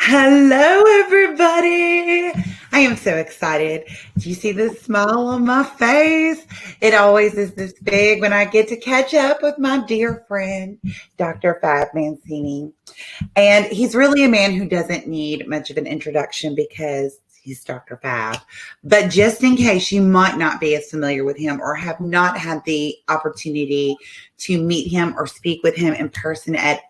Hello, everybody. I am so excited. Do you see the smile on my face? It always is this big when I get to catch up with my dear friend, Dr. Fab Mancini. And he's really a man who doesn't need much of an introduction because he's Dr. Fab. But just in case you might not be as familiar with him or have not had the opportunity to meet him or speak with him in person at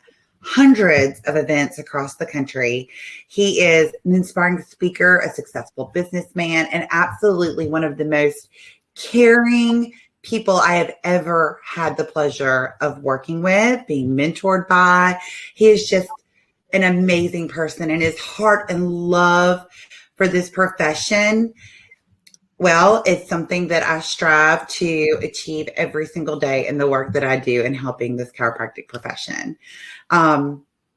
hundreds of events across the country. He is an inspiring speaker, a successful businessman, and absolutely one of the most caring people I have ever had the pleasure of working with, being mentored by. He is just an amazing person, and his heart and love for this profession, well, it's something that I strive to achieve every single day in the work that I do in helping this chiropractic profession.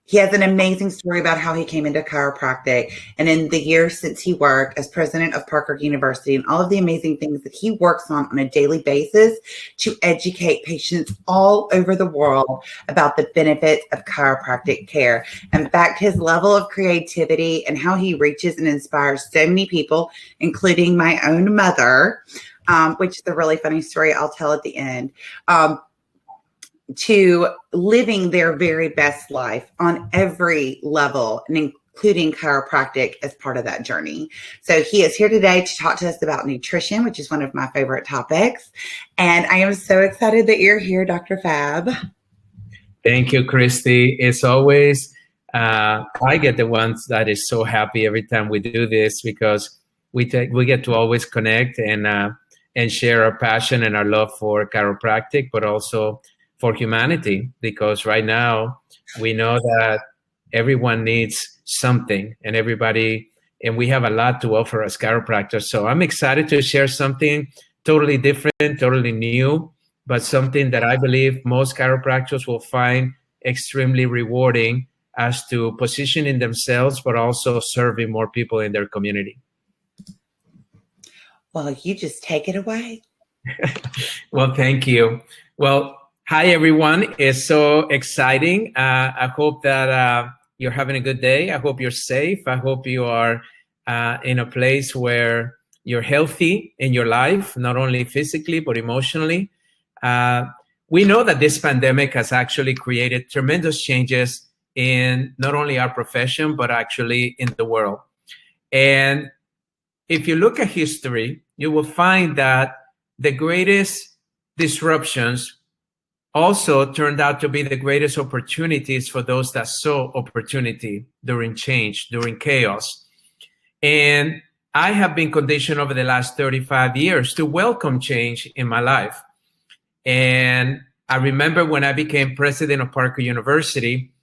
He has an amazing story about how he came into chiropractic and in the years since he worked as president of Parker University and all of the amazing things that he works on a daily basis to educate patients all over the world about the benefits of chiropractic care. In fact, his level of creativity and how he reaches and inspires so many people, including my own mother, which is a really funny story I'll tell at the end, to living their very best life on every level, and including chiropractic as part of that journey. So he is here today to talk to us about nutrition, which is one of my favorite topics. And I am so excited that you're here, Dr. Fab. Thank you, Christy. It's always, I get the ones that is so happy every time we do this because we get to always connect and share our passion and our love for chiropractic, but also for humanity, because right now we know that everyone needs something and we have a lot to offer as chiropractors. So I'm excited to share something totally different, totally new, but something that I believe most chiropractors will find extremely rewarding as to positioning themselves, but also serving more people in their community. Well, you just take it away. Well, thank you. Well, hi, everyone. It's so exciting. I hope that you're having a good day. I hope you're safe. I hope you are in a place where you're healthy in your life, not only physically, but emotionally. We know that this pandemic has actually created tremendous changes in not only our profession, but actually in the world. And if you look at history, you will find that the greatest disruptions also turned out to be the greatest opportunities for those that saw opportunity during change, during chaos. And I have been conditioned over the last 35 years to welcome change in my life. And I remember when I became president of Parker University,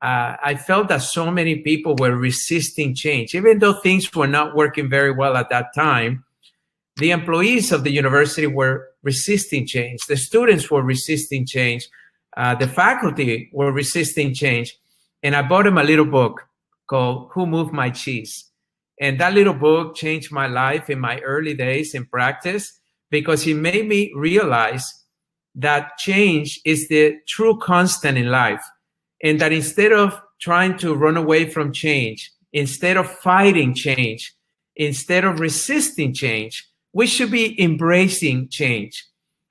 I felt that so many people were resisting change. Even though things were not working very well at that time, the employees of the university were resisting change. The students were resisting change. The faculty were resisting change. And I bought them a little book called Who Moved My Cheese? And that little book changed my life in my early days in practice because it made me realize that change is the true constant in life. And that instead of trying to run away from change, instead of fighting change, instead of resisting change, we should be embracing change.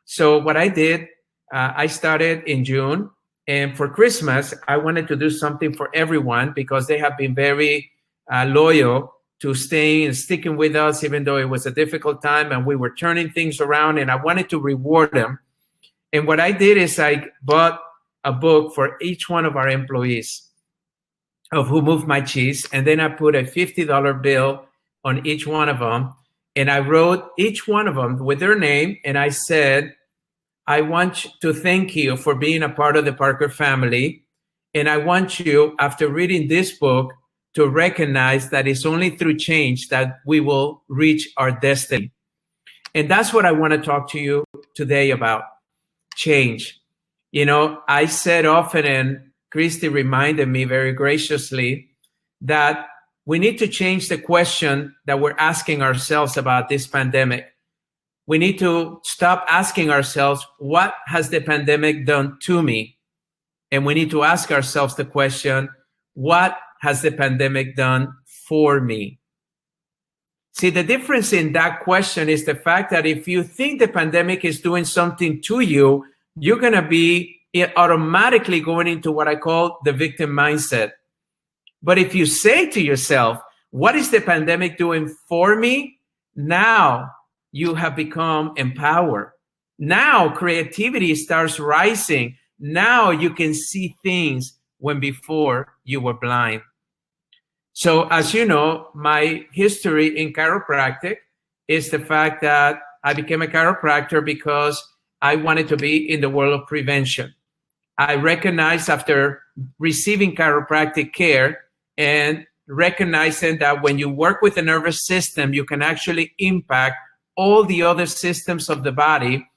So what I did, I started in June, and for Christmas, I wanted to do something for everyone because they have been very loyal to staying and sticking with us, even though it was a difficult time and we were turning things around, and I wanted to reward them. And what I did is I bought a book for each one of our employees of Who Moved My Cheese, and then I put a $50 bill on each one of them. And I wrote each one of them with their name. And I said, I want to thank you for being a part of the Parker family. And I want you, after reading this book, to recognize that it's only through change that we will reach our destiny. And that's what I want to talk to you today about, change. You know, I said often, and Christy reminded me very graciously, that we need to change the question that we're asking ourselves about this pandemic. We need to stop asking ourselves, what has the pandemic done to me? And we need to ask ourselves the question, what has the pandemic done for me? See, the difference in that question is the fact that if you think the pandemic is doing something to you, you're going to be automatically going into what I call the victim mindset. But if you say to yourself, what is the pandemic doing for me? Now you have become empowered. Now creativity starts rising. Now you can see things when before you were blind. So as you know, my history in chiropractic is the fact that I became a chiropractor because I wanted to be in the world of prevention. I recognized after receiving chiropractic care and recognizing that when you work with the nervous system, you can actually impact all the other systems of the body,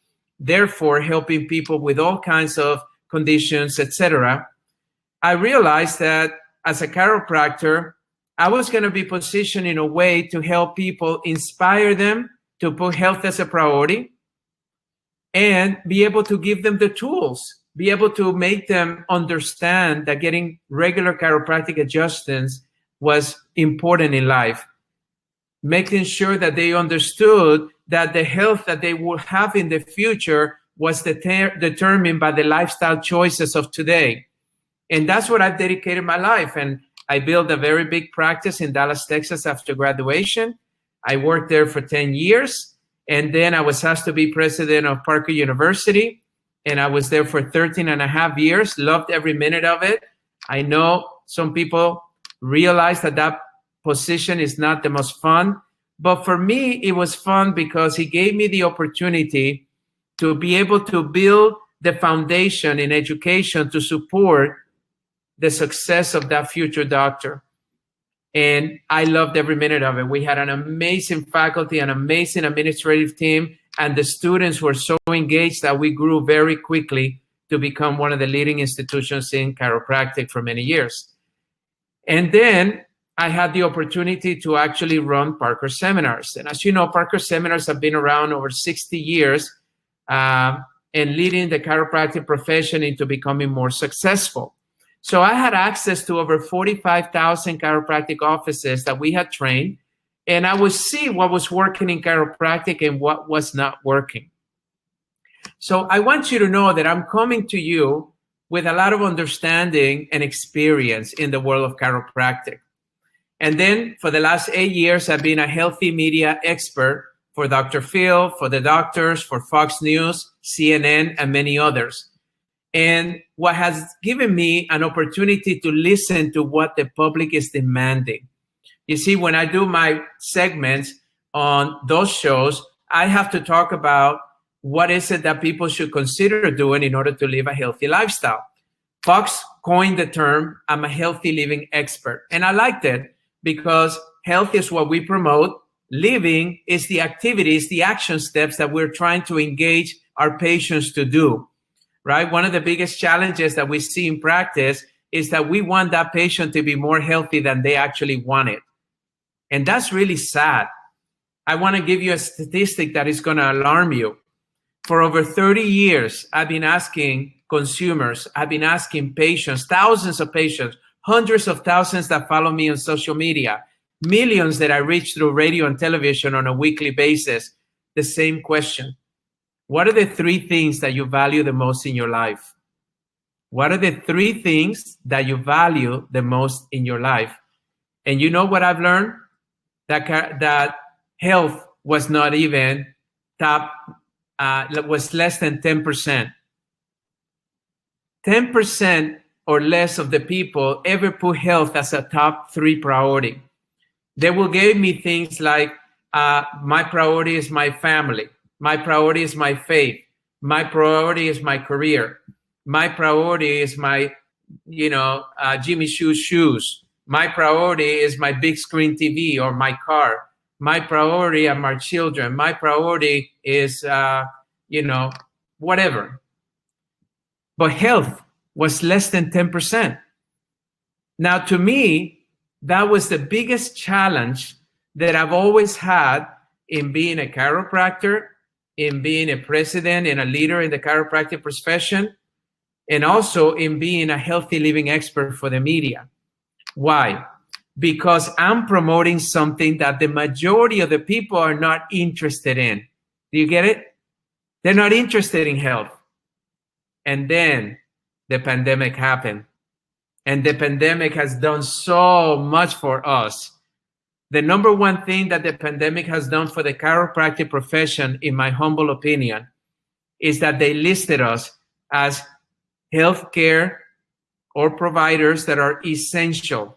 therefore helping people with all kinds of conditions, etc. I realized that as a chiropractor, I was going to be positioned in a way to help people, inspire them to put health as a priority and be able to give them the tools, be able to make them understand that getting regular chiropractic adjustments was important in life, making sure that they understood that the health that they would have in the future was determined by the lifestyle choices of today. And that's what I've dedicated my life. And I built a very big practice in Dallas, Texas after graduation. I worked there for 10 years. And then I was asked to be president of Parker University. And I was there for 13 and a half years, loved every minute of it. I know some people realize that that position is not the most fun. But for me, it was fun because he gave me the opportunity to be able to build the foundation in education to support the success of that future doctor. And I loved every minute of it. We had an amazing faculty, an amazing administrative team, and the students were so engaged that we grew very quickly to become one of the leading institutions in chiropractic for many years. And then I had the opportunity to actually run Parker Seminars. And as you know, Parker Seminars have been around over 60 years and leading the chiropractic profession into becoming more successful. So I had access to over 45,000 chiropractic offices that we had trained, and I would see what was working in chiropractic and what was not working. So I want you to know that I'm coming to you with a lot of understanding and experience in the world of chiropractic. And then for the last 8 years, I've been a healthy media expert for Dr. Phil, for the doctors, for Fox News, CNN, and many others. And what has given me an opportunity to listen to what the public is demanding. You see, when I do my segments on those shows, I have to talk about what is it that people should consider doing in order to live a healthy lifestyle. Fox coined the term, I'm a healthy living expert. And I liked it because health is what we promote. Living is the activities, the action steps that we're trying to engage our patients to do. Right? One of the biggest challenges that we see in practice is that we want that patient to be more healthy than they actually want it. And that's really sad. I want to give you a statistic that is going to alarm you. For over 30 years, I've been asking consumers, I've been asking patients, thousands of patients, hundreds of thousands that follow me on social media, millions that I reach through radio and television on a weekly basis, the same question. What are the 3 things that you value the most in your life? What are the 3 things that you value the most in your life? And you know what I've learned? That health was not even top, was less than 10%. 10% or less of the people ever put health as a top 3 priority. They will give me things like, my priority is my family. My priority is my faith. My priority is my career. My priority is my, Jimmy Choo's shoes. My priority is my big screen TV or my car. My priority are my children. My priority is, whatever. But health was less than 10%. Now, to me, that was the biggest challenge that I've always had in being a chiropractor, in being a president and a leader in the chiropractic profession, and also in being a healthy living expert for the media. Why? Because I'm promoting something that the majority of the people are not interested in. Do you get it? They're not interested in health. And then the pandemic happened. And the pandemic has done so much for us. The number one thing that the pandemic has done for the chiropractic profession, in my humble opinion, is that they listed us as healthcare or providers that are essential.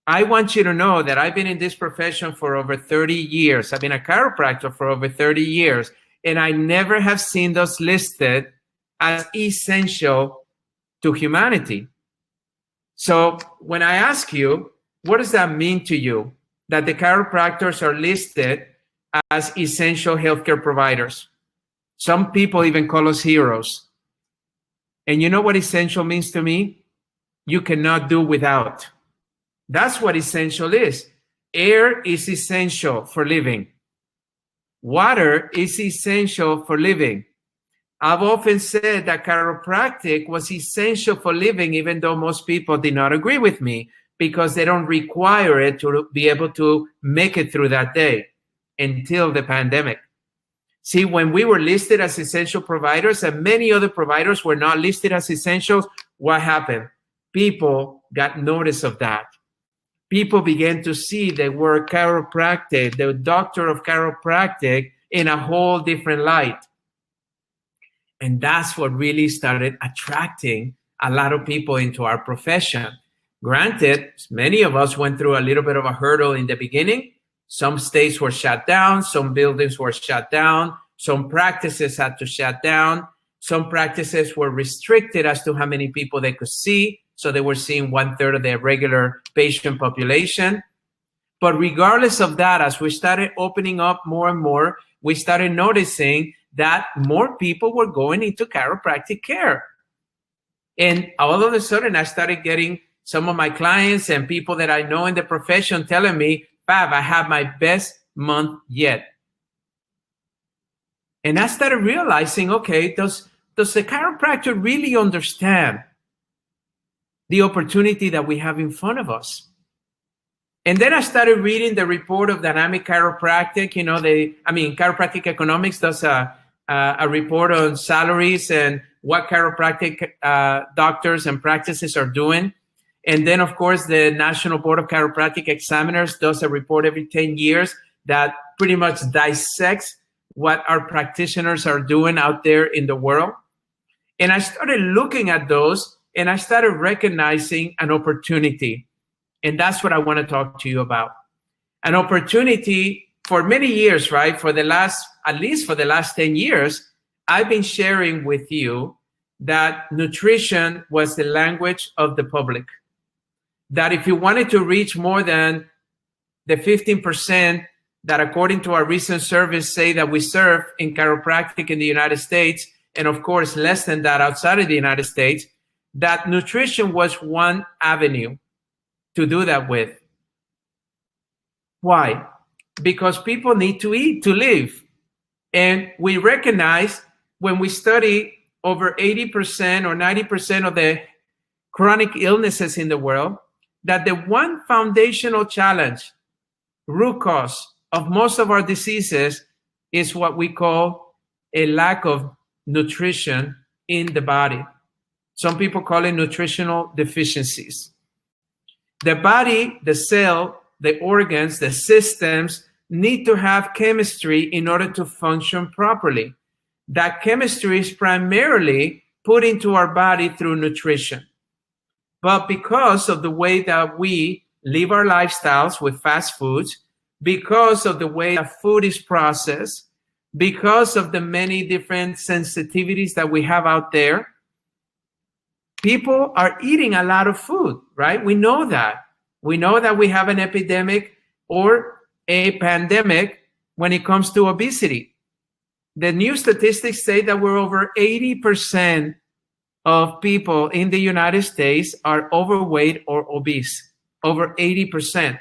I want you to know that I've been in this profession for over 30 years. I've been a chiropractor for over 30 years, and I never have seen those listed as essential to humanity. So when I ask you, what does that mean to you that the chiropractors are listed as essential healthcare providers? Some people even call us heroes. And you know what essential means to me? You cannot do without. That's what essential is. Air is essential for living. Water is essential for living. I've often said that chiropractic was essential for living, even though most people did not agree with me, because they don't require it to be able to make it through that day until the pandemic. See, when we were listed as essential providers and many other providers were not listed as essentials, what happened? People got notice of that. People began to see the word chiropractic, the doctor of chiropractic, in a whole different light. And that's what really started attracting a lot of people into our profession. Granted, many of us went through a little bit of a hurdle in the beginning. Some states were shut down. Some buildings were shut down. Some practices had to shut down. Some practices were restricted as to how many people they could see. So they were seeing 1/3 of their regular patient population. But regardless of that, as we started opening up more and more, we started noticing that more people were going into chiropractic care. And all of a sudden, I started getting some of my clients and people that I know in the profession telling me, Fab, I have my best month yet. And I started realizing, okay, does the chiropractor really understand the opportunity that we have in front of us? And then I started reading the report of Dynamic Chiropractic. You know, Chiropractic Economics does a report on salaries and what chiropractic doctors and practices are doing. And then, of course, the National Board of Chiropractic Examiners does a report every 10 years that pretty much dissects what our practitioners are doing out there in the world. And I started looking at those, and I started recognizing an opportunity. And that's what I want to talk to you about. An opportunity for many years, right? At least for the last 10 years, I've been sharing with you that nutrition was the language of the public. That if you wanted to reach more than the 15% that according to our recent surveys say that we serve in chiropractic in the United States, and of course less than that outside of the United States, that nutrition was one avenue to do that with. Why? Because people need to eat to live. And we recognize when we study over 80% or 90% of the chronic illnesses in the world, that the one foundational challenge, root cause of most of our diseases is what we call a lack of nutrition in the body. Some people call it nutritional deficiencies. The body, the cell, the organs, the systems need to have chemistry in order to function properly. That chemistry is primarily put into our body through nutrition. But because of the way that we live our lifestyles with fast foods, because of the way that food is processed, because of the many different sensitivities that we have out there, people are eating a lot of food, right? We know that. We know that we have an epidemic or a pandemic when it comes to obesity. The new statistics say that we're over 80% of people in the United States are overweight or obese, over 80%.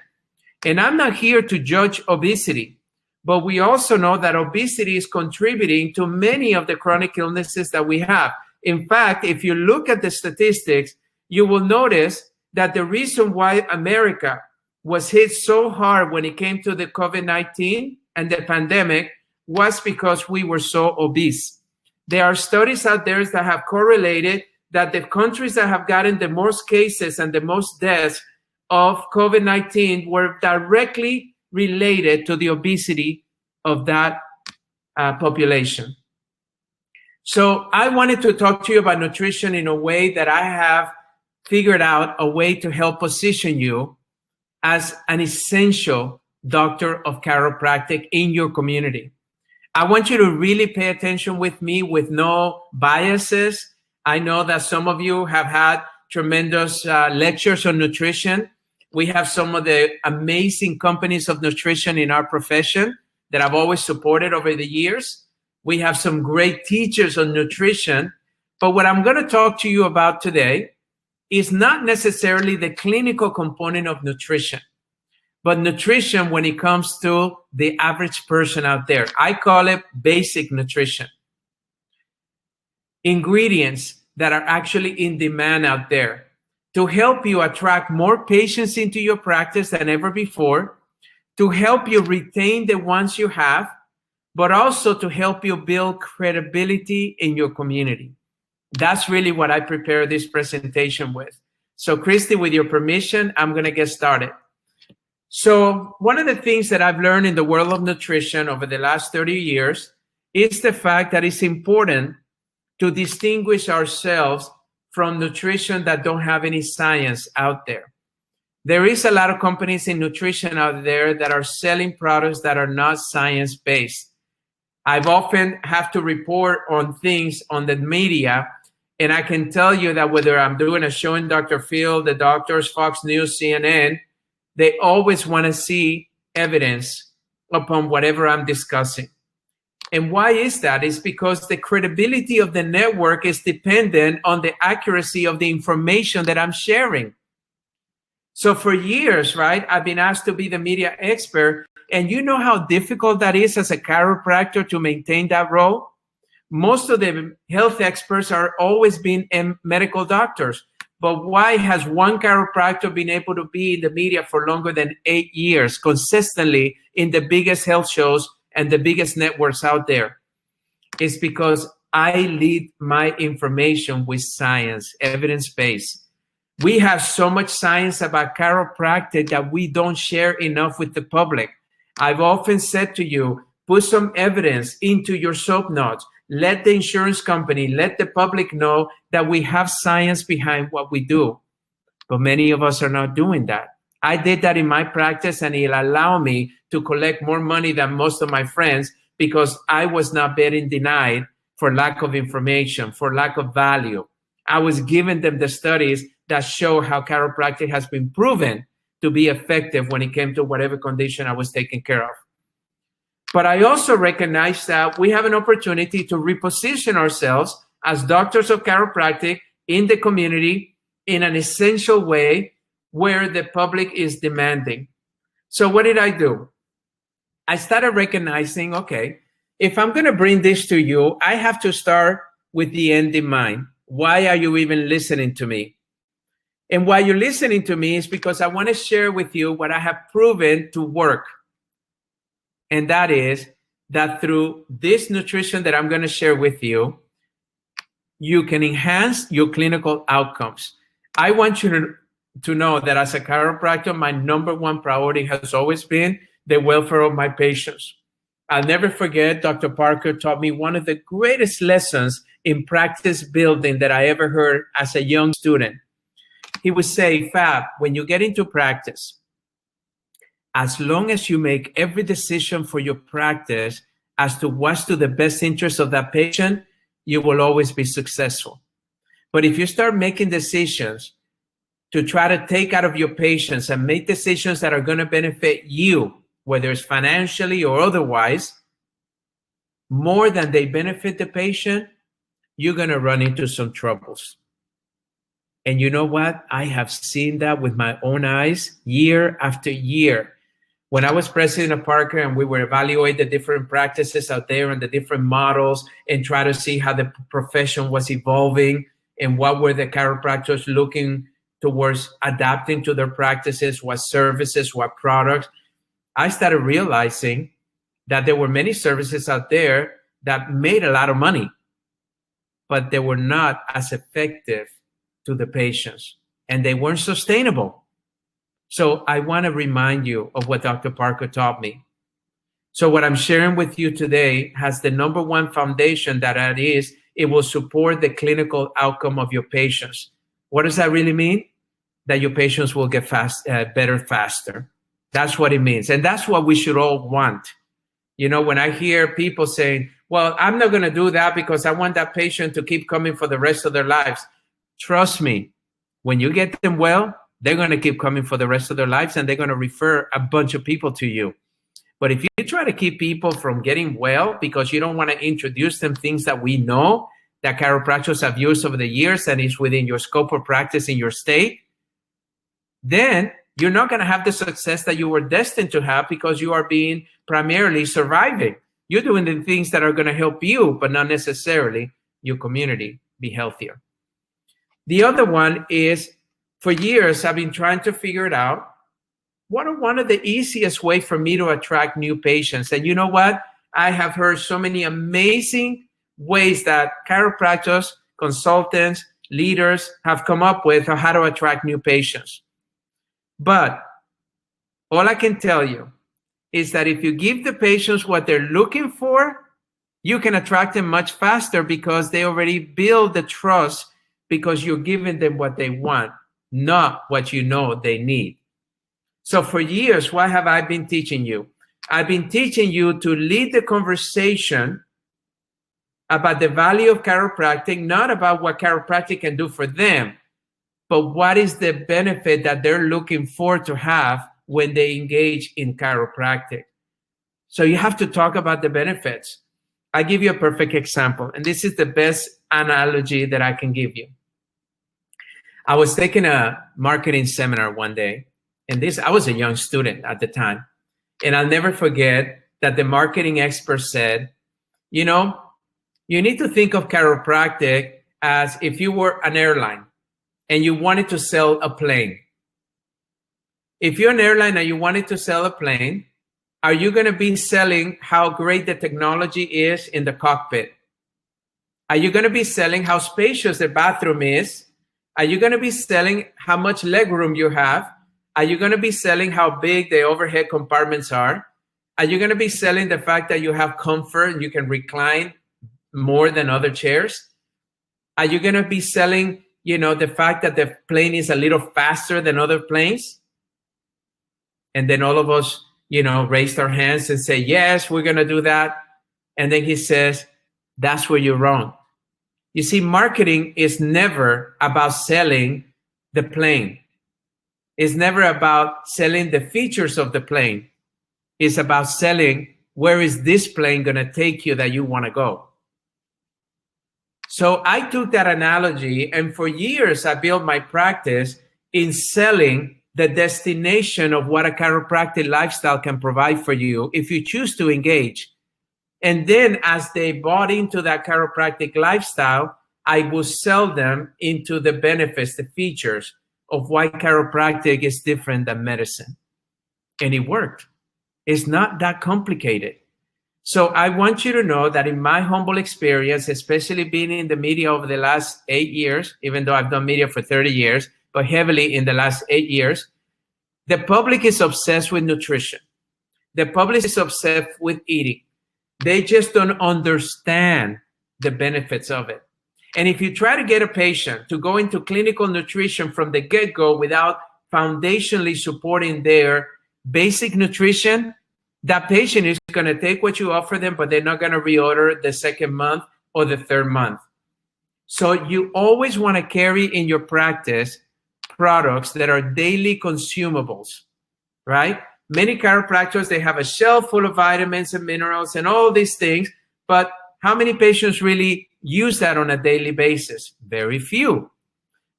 And I'm not here to judge obesity, but we also know that obesity is contributing to many of the chronic illnesses that we have. In fact, if you look at the statistics, you will notice that the reason why America was hit so hard when it came to the COVID-19 and the pandemic was because we were so obese. There are studies out there that have correlated that the countries that have gotten the most cases and the most deaths of COVID-19 were directly related to the obesity of that population. So I wanted to talk to you about nutrition in a way that I have figured out a way to help position you as an essential doctor of chiropractic in your community. I want you to really pay attention with me with no biases. I know that some of you have had tremendous lectures on nutrition. We have some of the amazing companies of nutrition in our profession that I've always supported over the years. We have some great teachers on nutrition. But what I'm going to talk to you about today is not necessarily the clinical component of nutrition, but nutrition when it comes to the average person out there. I call it basic nutrition. Ingredients that are actually in demand out there to help you attract more patients into your practice than ever before, to help you retain the ones you have, but also to help you build credibility in your community. That's really what I prepared this presentation with. So Christy, with your permission, I'm going to get started. So one of the things that I've learned in the world of nutrition over the last 30 years is the fact that it's important to distinguish ourselves from nutrition that don't have any science out there. There is a lot of companies in nutrition out there that are selling products that are not science-based. I've often have to report on things on the media, and I can tell you that whether I'm doing a show in Dr. Phil, the doctors, Fox News, CNN, they always want to see evidence upon whatever I'm discussing. And why is that? It's because the credibility of the network is dependent on the accuracy of the information that I'm sharing. So for years, right, I've been asked to be the media expert. And you know how difficult that is as a chiropractor to maintain that role? Most of the health experts are always been medical doctors. But why has one chiropractor been able to be in the media for longer than 8 years, consistently in the biggest health shows and the biggest networks out there? It's because I lead my information with science, evidence-based. We have so much science about chiropractic that we don't share enough with the public. I've often said to you, put some evidence into your soap notes. Let the insurance company, let the public know that we have science behind what we do. But many of us are not doing that. I did that in my practice, and it allowed me to collect more money than most of my friends because I was not being denied for lack of information, for lack of value. I was giving them the studies that show how chiropractic has been proven to be effective when it came to whatever condition I was taking care of. But I also recognize that we have an opportunity to reposition ourselves as doctors of chiropractic in the community in an essential way where the public is demanding. So what did I do? I started recognizing, okay, if I'm going to bring this to you, I have to start with the end in mind. Why are you even listening to me? And why you're listening to me is because I want to share with you what I have proven to work. And that is that through this nutrition that I'm going to share with you, you can enhance your clinical outcomes. I want you to know that as a chiropractor, my number one priority has always been the welfare of my patients. I'll never forget, Dr. Parker taught me one of the greatest lessons in practice building that I ever heard as a young student. He would say, Fab, when you get into practice, as long as you make every decision for your practice as to what's to the best interest of that patient, you will always be successful. But if you start making decisions to try to take out of your patients and make decisions that are going to benefit you, whether it's financially or otherwise, more than they benefit the patient, you're going to run into some troubles. And you know what? I have seen that with my own eyes year after year. When I was president of Parker and we were evaluating the different practices out there and the different models and try to see how the profession was evolving and what were the chiropractors looking towards adapting to their practices, what services, what products, I started realizing that there were many services out there that made a lot of money, but they were not as effective to the patients, and they weren't sustainable. So I want to remind you of what Dr. Parker taught me. So what I'm sharing with you today has the number one foundation, that is, it will support the clinical outcome of your patients. What does that really mean? That your patients will get better faster. That's what it means. And that's what we should all want. You know, when I hear people saying, well, I'm not going to do that because I want that patient to keep coming for the rest of their lives. Trust me, when you get them well, they're going to keep coming for the rest of their lives, and they're going to refer a bunch of people to you. But if you try to keep people from getting well because you don't want to introduce them things that we know that chiropractors have used over the years and is within your scope of practice in your state, then you're not going to have the success that you were destined to have, because you are being primarily surviving. You're doing the things that are going to help you, but not necessarily your community be healthier. The other one is, for years, I've been trying to figure it out. What are one of the easiest ways for me to attract new patients? And you know what? I have heard so many amazing ways that chiropractors, consultants, leaders have come up with on how to attract new patients. But all I can tell you is that if you give the patients what they're looking for, you can attract them much faster, because they already build the trust, because you're giving them what they want, not what you know they need. So for years, what have I been teaching you? I've been teaching you to lead the conversation about the value of chiropractic, not about what chiropractic can do for them, but what is the benefit that they're looking for to have when they engage in chiropractic. So you have to talk about the benefits. I give you a perfect example, and this is the best analogy that I can give you. I was taking a marketing seminar one day, and I was a young student at the time. And I'll never forget that the marketing expert said, you know, you need to think of chiropractic as if you were an airline and you wanted to sell a plane. If you're an airline and you wanted to sell a plane, are you going to be selling how great the technology is in the cockpit? Are you going to be selling how spacious the bathroom is? Are you going to be selling how much leg room you have? Are you going to be selling how big the overhead compartments are? Are you going to be selling the fact that you have comfort and you can recline more than other chairs? Are you going to be selling, the fact that the plane is a little faster than other planes? And then all of us, raised our hands and say, yes, we're going to do that. And then he says, that's where you're wrong. You see, marketing is never about selling the plane. It's never about selling the features of the plane. It's about selling, where is this plane going to take you that you want to go? So I took that analogy, and for years I built my practice in selling the destination of what a chiropractic lifestyle can provide for you if you choose to engage. And then as they bought into that chiropractic lifestyle, I will sell them into the benefits, the features of why chiropractic is different than medicine. And it worked. It's not that complicated. So I want you to know that in my humble experience, especially being in the media over the last 8 years, even though I've done media for 30 years, but heavily in the last 8 years, the public is obsessed with nutrition. The public is obsessed with eating. They just don't understand the benefits of it. And if you try to get a patient to go into clinical nutrition from the get-go without foundationally supporting their basic nutrition, that patient is going to take what you offer them, but they're not going to reorder the second month or the third month. So you always want to carry in your practice products that are daily consumables, right? Many chiropractors, they have a shelf full of vitamins and minerals and all these things, but how many patients really use that on a daily basis? Very few.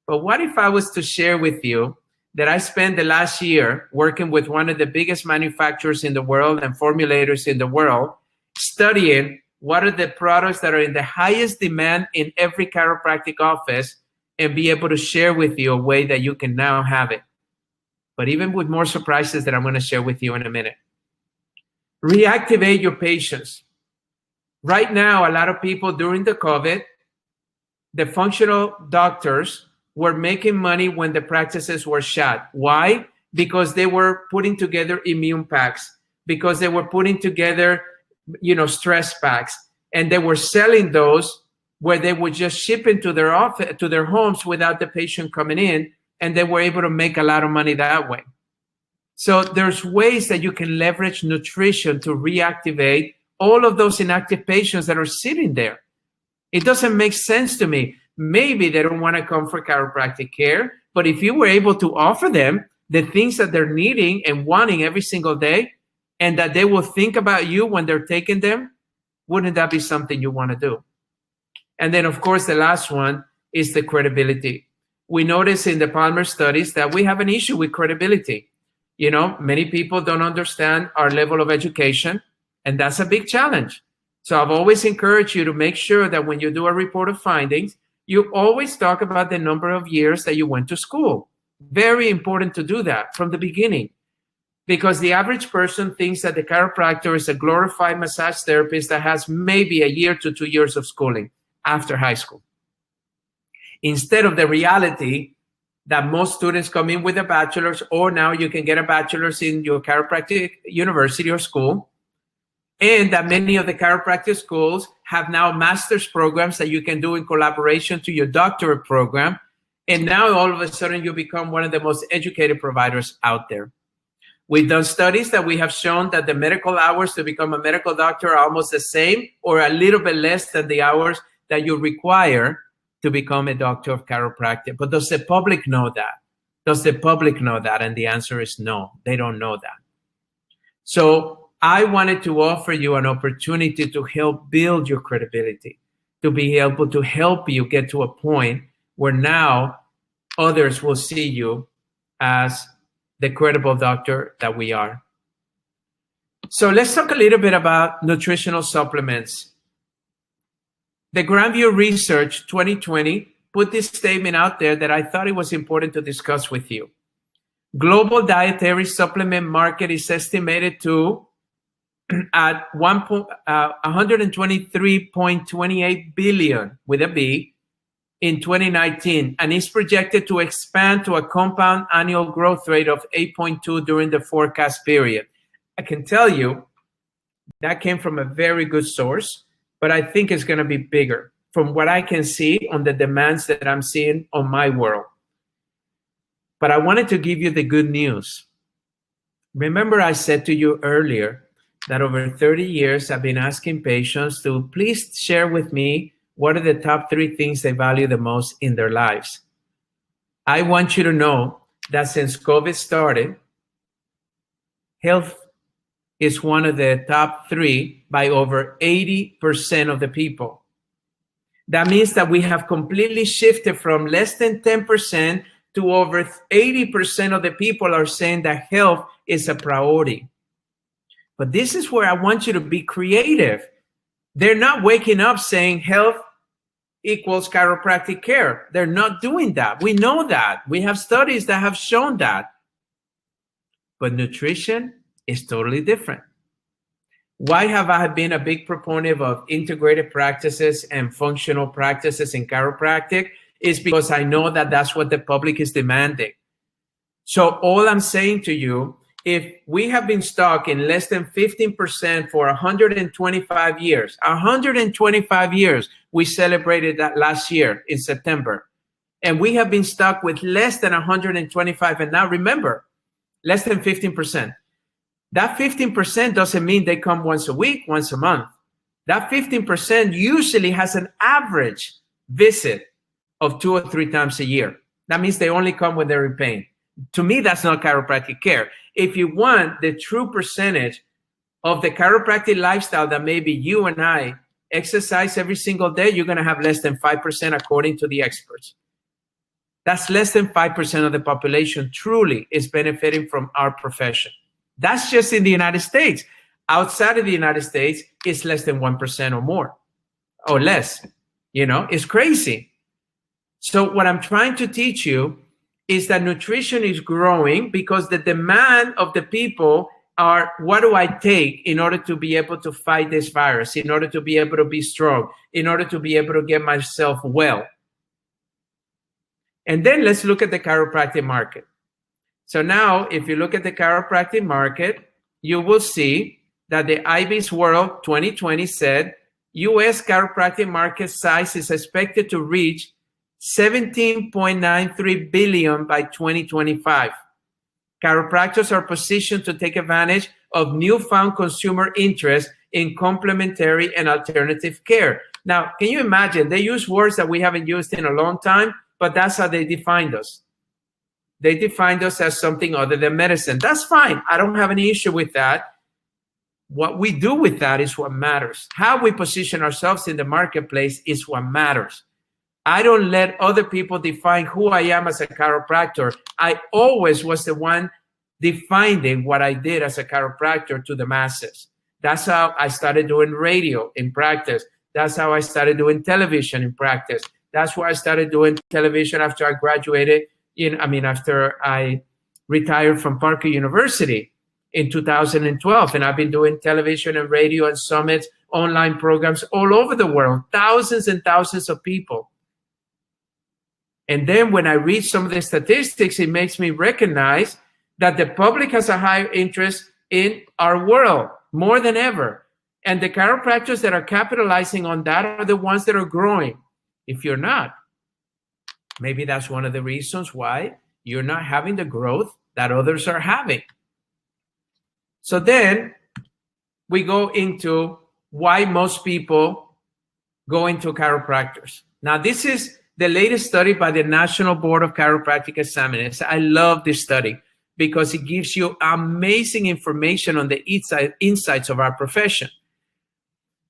But what if I was to share with you that I spent the last year working with one of the biggest manufacturers in the world and formulators in the world, studying what are the products that are in the highest demand in every chiropractic office, and be able to share with you a way that you can now have it. But even with more surprises that I'm going to share with you in a minute. Reactivate your patients. Right now, a lot of people during the COVID, the functional doctors were making money when the practices were shut. Why? Because they were putting together immune packs, because they were putting together, stress packs, and they were selling those where they would just ship into their office, to their homes without the patient coming in, and they were able to make a lot of money that way. So there's ways that you can leverage nutrition to reactivate all of those inactive patients that are sitting there. It doesn't make sense to me. Maybe they don't want to come for chiropractic care, but if you were able to offer them the things that they're needing and wanting every single day, and that they will think about you when they're taking them, wouldn't that be something you want to do? And then, of course, the last one is the credibility. We notice in the Palmer studies that we have an issue with credibility. Many people don't understand our level of education, and that's a big challenge. So I've always encouraged you to make sure that when you do a report of findings, you always talk about the number of years that you went to school. Very important to do that from the beginning, because the average person thinks that the chiropractor is a glorified massage therapist that has maybe a year to 2 years of schooling after high school, instead of the reality that most students come in with a bachelor's, or now you can get a bachelor's in your chiropractic university or school, and that many of the chiropractic schools have now master's programs that you can do in collaboration to your doctorate program. And now all of a sudden you become one of the most educated providers out there. We've done studies that we have shown that the medical hours to become a medical doctor are almost the same or a little bit less than the hours that you require to become a doctor of chiropractic. But does the public know that? Does the public know that? And the answer is no, they don't know that. So I wanted to offer you an opportunity to help build your credibility, to be able to help you get to a point where now others will see you as the credible doctor that we are. So let's talk a little bit about nutritional supplements. The Grandview Research 2020 put this statement out there that I thought it was important to discuss with you. Global dietary supplement market is estimated to at 123.28 billion with a B in 2019, and is projected to expand to a compound annual growth rate of 8.2 during the forecast period. I can tell you that came from a very good source, but I think it's going to be bigger from what I can see on the demands that I'm seeing on my world. But I wanted to give you the good news. Remember, I said to you earlier that over 30 years, I've been asking patients to please share with me what are the top 3 things they value the most in their lives. I want you to know that since COVID started, health is one of the top 3 by over 80% of the people. That means that we have completely shifted from less than 10% to over 80% of the people are saying that health is a priority. But this is where I want you to be creative. They're not waking up saying health equals chiropractic care. They're not doing that. We know that. We have studies that have shown that. But nutrition is totally different. Why have I been a big proponent of integrated practices and functional practices in chiropractic? Is because I know that that's what the public is demanding. So all I'm saying to you, if we have been stuck in less than 15% for 125 years, 125 years, we celebrated that last year in September, and we have been stuck with less than 125, and now remember, less than 15%. That 15% doesn't mean they come once a week, once a month. That 15% usually has an average visit of 2 or 3 times a year. That means they only come when they're in pain. To me, that's not chiropractic care. If you want the true percentage of the chiropractic lifestyle that maybe you and I exercise every single day, you're going to have less than 5% according to the experts. That's less than 5% of the population truly is benefiting from our profession. That's just in the United States. Outside of the United States, it's less than 1% or more or less. It's crazy. So what I'm trying to teach you is that nutrition is growing because the demand of the people are, what do I take in order to be able to fight this virus, in order to be able to be strong, in order to be able to get myself well? And then let's look at the chiropractic market. So now, if you look at the chiropractic market, you will see that the IBIS World 2020 said U.S. chiropractic market size is expected to reach $17.93 billion by 2025. Chiropractors are positioned to take advantage of newfound consumer interest in complementary and alternative care. Now, can you imagine? They use words that we haven't used in a long time, but that's how they defined us. They defined us as something other than medicine. That's fine. I don't have any issue with that. What we do with that is what matters. How we position ourselves in the marketplace is what matters. I don't let other people define who I am as a chiropractor. I always was the one defining what I did as a chiropractor to the masses. That's how I started doing radio in practice. That's how I started doing television in practice. That's why I started doing television after I graduated, after I retired from Parker University in 2012. And I've been doing television and radio and summits, online programs all over the world, thousands and thousands of people. And then when I read some of the statistics, it makes me recognize that the public has a higher interest in our world more than ever. And the chiropractors that are capitalizing on that are the ones that are growing. If you're not, maybe that's one of the reasons why you're not having the growth that others are having. So then we go into why most people go into chiropractors. Now, this is the latest study by the National Board of Chiropractic Examiners. I love this study because it gives you amazing information on the insights of our profession.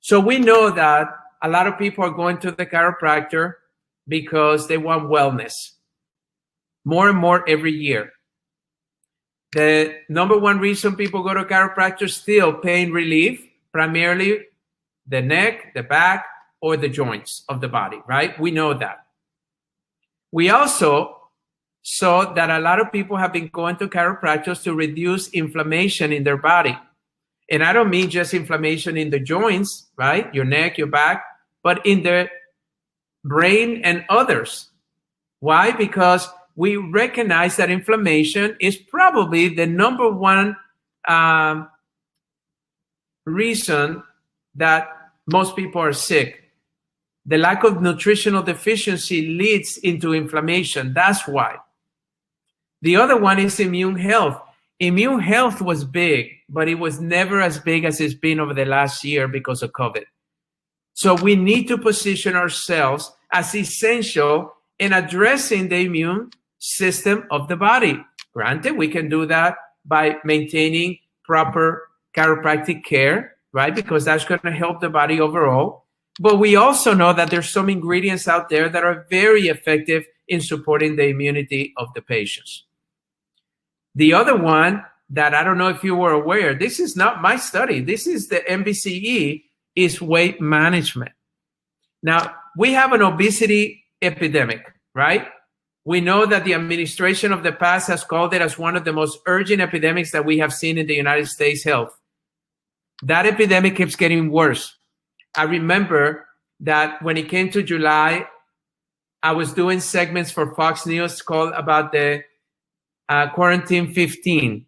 So we know that a lot of people are going to the chiropractor because they want wellness. More and more every year. The number one reason people go to chiropractor is still pain relief, primarily the neck, the back, or the joints of the body, right? We know that. We also saw that a lot of people have been going to chiropractors to reduce inflammation in their body. And I don't mean just inflammation in the joints, right? Your neck, your back, but in the brain and others. Why? Because we recognize that inflammation is probably the number one reason that most people are sick. The lack of nutritional deficiency leads into inflammation. That's why. The other one is immune health. Immune health was big, but it was never as big as it's been over the last year because of COVID. So we need to position ourselves as essential in addressing the immune system of the body. Granted, we can do that by maintaining proper chiropractic care, right? Because that's going to help the body overall. But we also know that there's some ingredients out there that are very effective in supporting the immunity of the patients. The other one that I don't know if you were aware, this is not my study, this is the MBCE, is weight management. Now, we have an obesity epidemic, right? We know that the administration of the past has called it as one of the most urgent epidemics that we have seen in the United States health. That epidemic keeps getting worse. I remember that when it came to July, I was doing segments for Fox News called about the quarantine 15.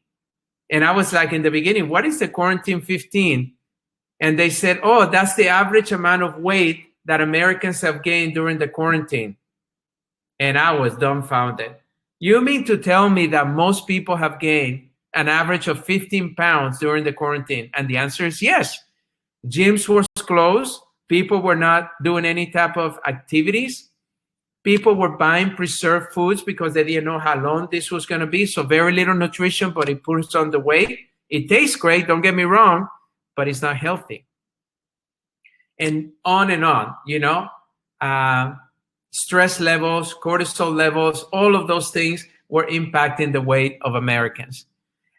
And I was like, in the beginning, what is the quarantine 15? And they said, oh, that's the average amount of weight that Americans have gained during the quarantine. And I was dumbfounded. You mean to tell me that most people have gained an average of 15 pounds during the quarantine? And the answer is yes. Gyms were closed. People were not doing any type of activities. People were buying preserved foods because they didn't know how long this was going to be. So very little nutrition, but it puts on the weight. It tastes great, don't get me wrong, but it's not healthy. And on, you know. Stress levels, cortisol levels, all of those things were impacting the weight of Americans.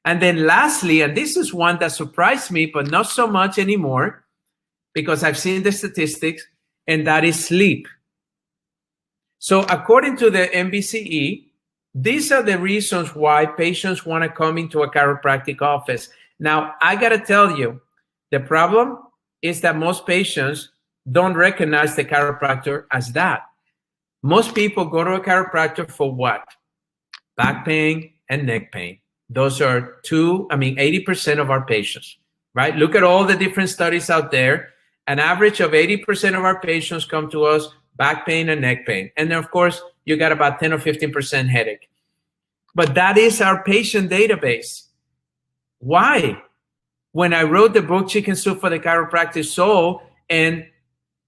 And then lastly, and this is one that surprised me, but not so much anymore, because I've seen the statistics, and that is sleep. So according to the MBCE, these are the reasons why patients want to come into a chiropractic office. Now, I got to tell you, the problem is that most patients don't recognize the chiropractor as that. Most people go to a chiropractor for what? Back pain and neck pain. Those are 80% of our patients, right? Look at all the different studies out there. An average of 80% of our patients come to us, back pain and neck pain. And then, of course, you got about 10 or 15% headache. But that is our patient database. Why? When I wrote the book, Chicken Soup for the Chiropractic Soul, and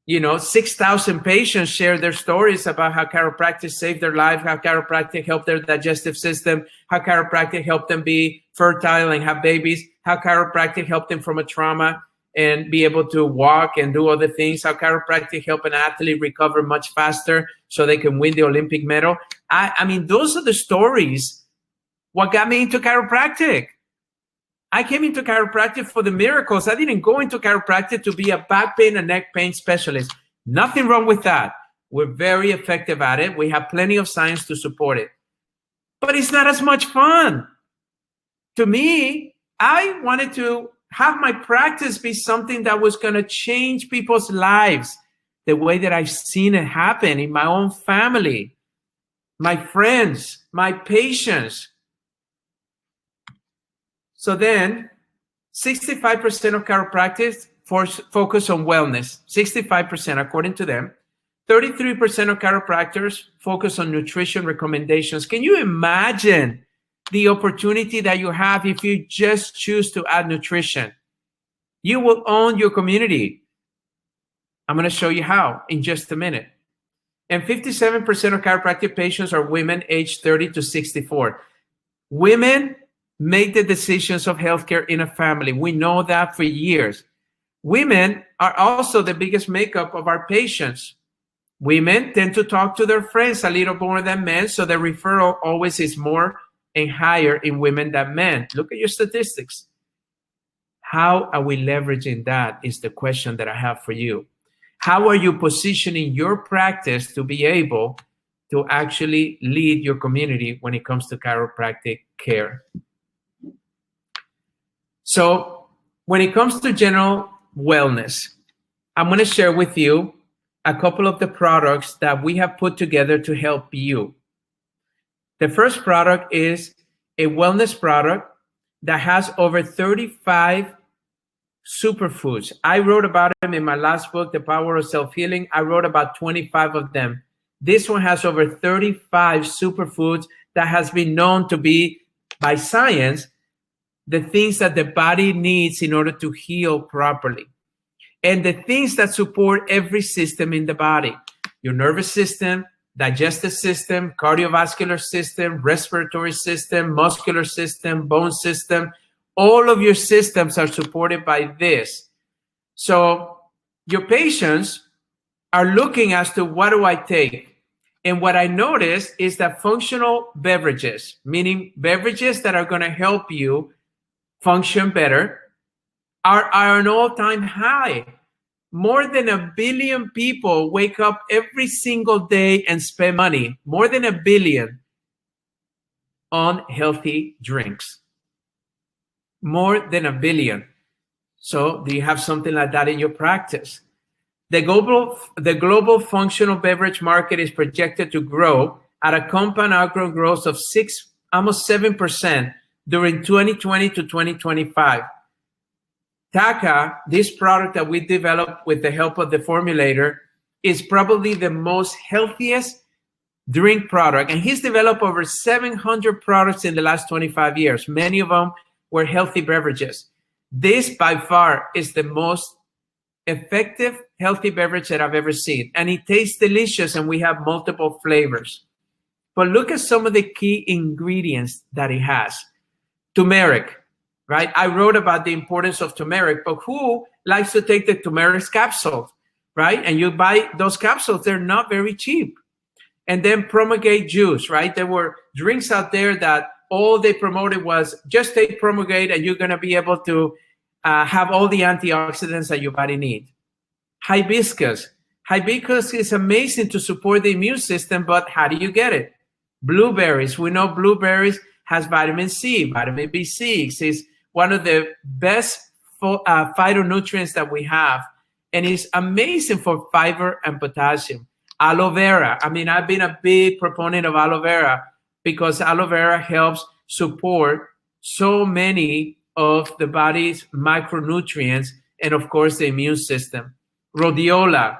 6,000 patients share their stories about how chiropractic saved their life, how chiropractic helped their digestive system, how chiropractic helped them be fertile and have babies, how chiropractic helped them from a trauma and be able to walk and do other things, how chiropractic helped an athlete recover much faster so they can win the Olympic medal. I mean, those are the stories. What got me into chiropractic? I came into chiropractic for the miracles. I didn't go into chiropractic to be a back pain and neck pain specialist. Nothing wrong with that. We're very effective at it. We have plenty of science to support it. But it's not as much fun. To me, I wanted to have my practice be something that was going to change people's lives the way that I've seen it happen in my own family, my friends, my patients. So then 65% of chiropractors focus on wellness, 65% according to them. 33% of chiropractors focus on nutrition recommendations. Can you imagine the opportunity that you have if you just choose to add nutrition? You will own your community. I'm going to show you how in just a minute. And 57% of chiropractic patients are women aged 30 to 64. Women make the decisions of healthcare in a family. We know that for years. Women are also the biggest makeup of our patients. Women tend to talk to their friends a little more than men, so the referral always is more and higher in women than men. Look at your statistics. How are we leveraging that is the question that I have for you. How are you positioning your practice to be able to actually lead your community when it comes to chiropractic care? So when it comes to general wellness, I'm going to share with you a couple of the products that we have put together to help you. The first product is a wellness product that has over 35 superfoods. I wrote about them in my last book, The Power of Self-Healing. I wrote about 25 of them. This one has over 35 superfoods that has been known to be, by science, the things that the body needs in order to heal properly. And the things that support every system in the body, your nervous system, digestive system, cardiovascular system, respiratory system, muscular system, bone system, all of your systems are supported by this. So your patients are looking as to what do I take? And what I noticed is that functional beverages, meaning beverages that are going to help you function better, are an all-time high. More than 1 billion people wake up every single day and spend money, more than 1 billion, on healthy drinks. More than 1 billion. So do you have something like that in your practice? The global functional beverage market is projected to grow at a compound annual growth of almost 7% during 2020 to 2025. Taka, this product that we developed with the help of the formulator, is probably the most healthiest drink product. And he's developed over 700 products in the last 25 years. Many of them were healthy beverages. This, by far, is the most effective healthy beverage that I've ever seen. And it tastes delicious, and we have multiple flavors. But look at some of the key ingredients that it has. Turmeric, right? I wrote about the importance of turmeric, but who likes to take the turmeric capsule, right? And you buy those capsules, they're not very cheap. And then promulgate juice, right? There were drinks out there that all they promoted was just take promulgate and you're going to be able to have all the antioxidants that your body needs. Hibiscus. Hibiscus is amazing to support the immune system, but how do you get it? Blueberries. We know blueberries has vitamin C, vitamin B6. Is one of the best phytonutrients that we have, and it's amazing for fiber and potassium. Aloe vera. I mean, I've been a big proponent of aloe vera because aloe vera helps support so many of the body's micronutrients and, of course, the immune system. Rhodiola,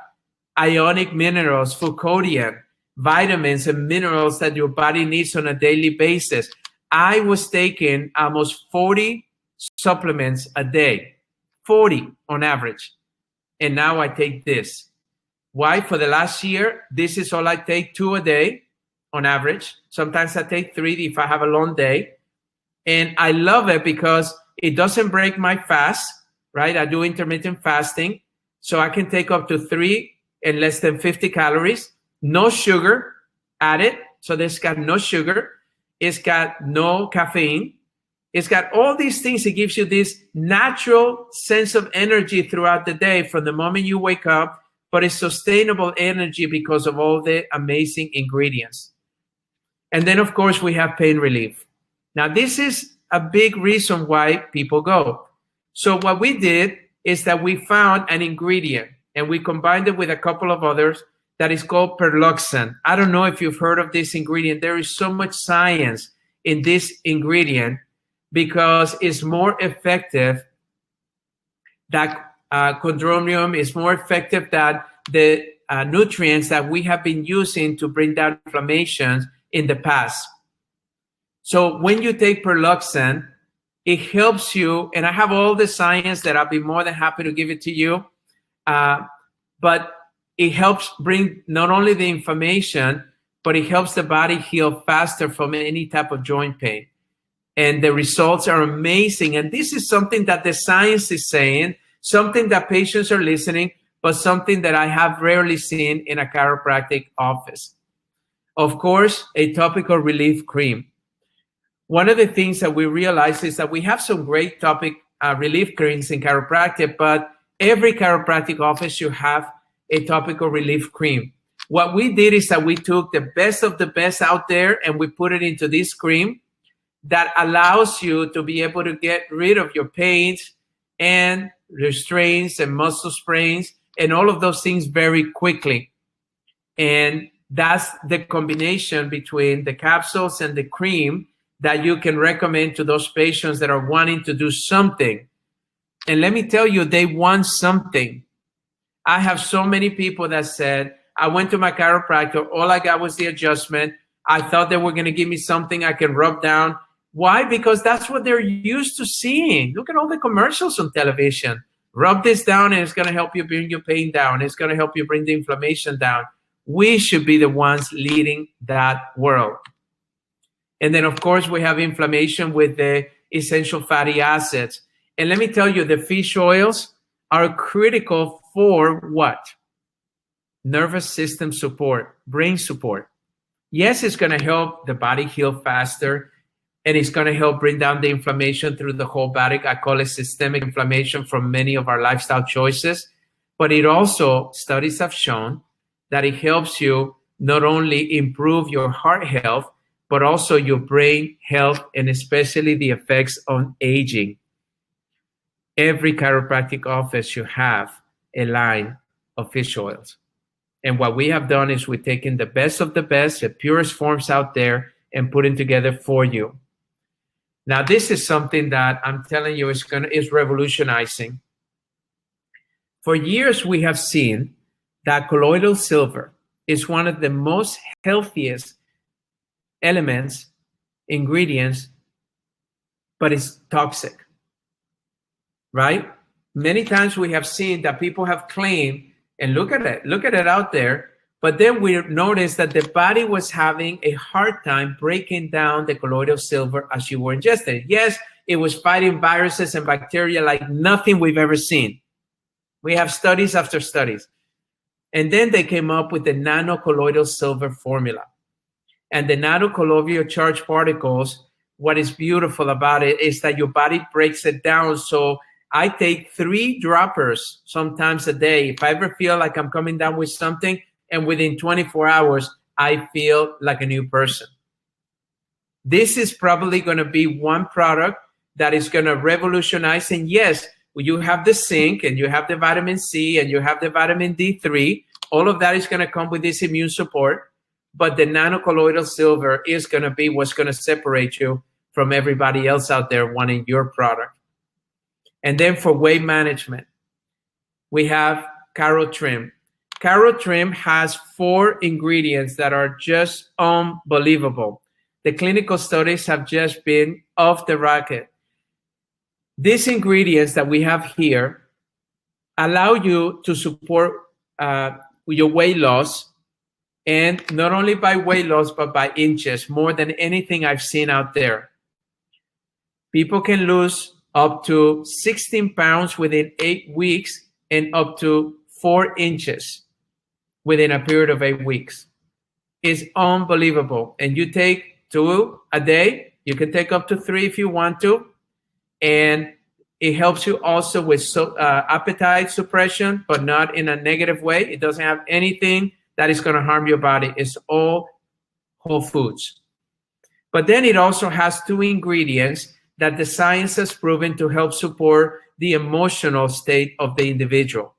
ionic minerals, fucodian, vitamins and minerals that your body needs on a daily basis. I was taking almost 40 supplements a day, 40 on average. And now I take this. Why? For the last year, this is all I take, 2 a day on average. Sometimes I take 3 if I have a long day. And I love it because it doesn't break my fast, right? I do intermittent fasting. So I can take up to 3 and less than 50 calories, no sugar added. So this got no sugar. It's got no caffeine. It's got all these things. It gives you this natural sense of energy throughout the day from the moment you wake up, but it's sustainable energy because of all the amazing ingredients. And then, of course, we have pain relief. Now, this is a big reason why people go. So what we did is that we found an ingredient and we combined it with a couple of others that is called perluxin. I don't know if you've heard of this ingredient. There is so much science in this ingredient because it's more effective than chondroitin, is more effective than the nutrients that we have been using to bring down inflammation in the past. So when you take perluxin, it helps you, and I have all the science that I'll be more than happy to give it to you, but it helps bring not only the inflammation, but it helps the body heal faster from any type of joint pain. And the results are amazing. And this is something that the science is saying, something that patients are listening, but something that I have rarely seen in a chiropractic office. Of course, a topical relief cream. One of the things that we realize is that we have some great topic relief creams in chiropractic, but every chiropractic office should have a topical relief cream. What we did is that we took the best of the best out there and we put it into this cream that allows you to be able to get rid of your pains and restraints and muscle sprains and all of those things very quickly. And that's the combination between the capsules and the cream that you can recommend to those patients that are wanting to do something. And let me tell you, they want something. I have so many people that said, I went to my chiropractor, all I got was the adjustment. I thought they were going to give me something I can rub down. Why? Because that's what they're used to seeing. Look at all the commercials on television. Rub this down and it's going to help you bring your pain down. It's going to help you bring the inflammation down. We should be the ones leading that world. And then, of course, we have inflammation with the essential fatty acids. And let me tell you, the fish oils are critical for what? Nervous system support, brain support. Yes, it's going to help the body heal faster, and it's going to help bring down the inflammation through the whole body. I call it systemic inflammation from many of our lifestyle choices. But it also, studies have shown that it helps you not only improve your heart health, but also your brain health, and especially the effects on aging. Every chiropractic office should have a line of fish oils. And what we have done is we've taken the best of the best, the purest forms out there, and putting together for you. Now, this is something that I'm telling you is revolutionizing. For years, we have seen that colloidal silver is one of the most healthiest elements, ingredients, but it's toxic, right? Many times we have seen that people have claimed, and look at it out there, but then we noticed that the body was having a hard time breaking down the colloidal silver as you were ingesting. Yes, it was fighting viruses and bacteria like nothing we've ever seen. We have studies after studies. And then they came up with the nanocolloidal silver formula. And the nanocolloidal charged particles, what is beautiful about it is that your body breaks it down so I take 3 droppers sometimes a day. If I ever feel like I'm coming down with something, and within 24 hours, I feel like a new person. This is probably going to be one product that is going to revolutionize. And yes, you have the zinc and you have the vitamin C and you have the vitamin D3. All of that is going to come with this immune support. But the nanocolloidal silver is going to be what's going to separate you from everybody else out there wanting your product. And then for weight management, we have Carrot Trim. Carrot Trim has 4 ingredients that are just unbelievable. The clinical studies have just been off the rocket. These ingredients that we have here allow you to support your weight loss, and not only by weight loss, but by inches, more than anything I've seen out there. People can lose up to 16 pounds within 8 weeks and up to 4 inches within a period of 8 weeks. It's unbelievable. And you take 2 a day. You can take up to 3 if you want to. And it helps you also with appetite suppression, but not in a negative way. It doesn't have anything that is going to harm your body. It's all whole foods. But then it also has 2 ingredients that the science has proven to help support the emotional state of the individual.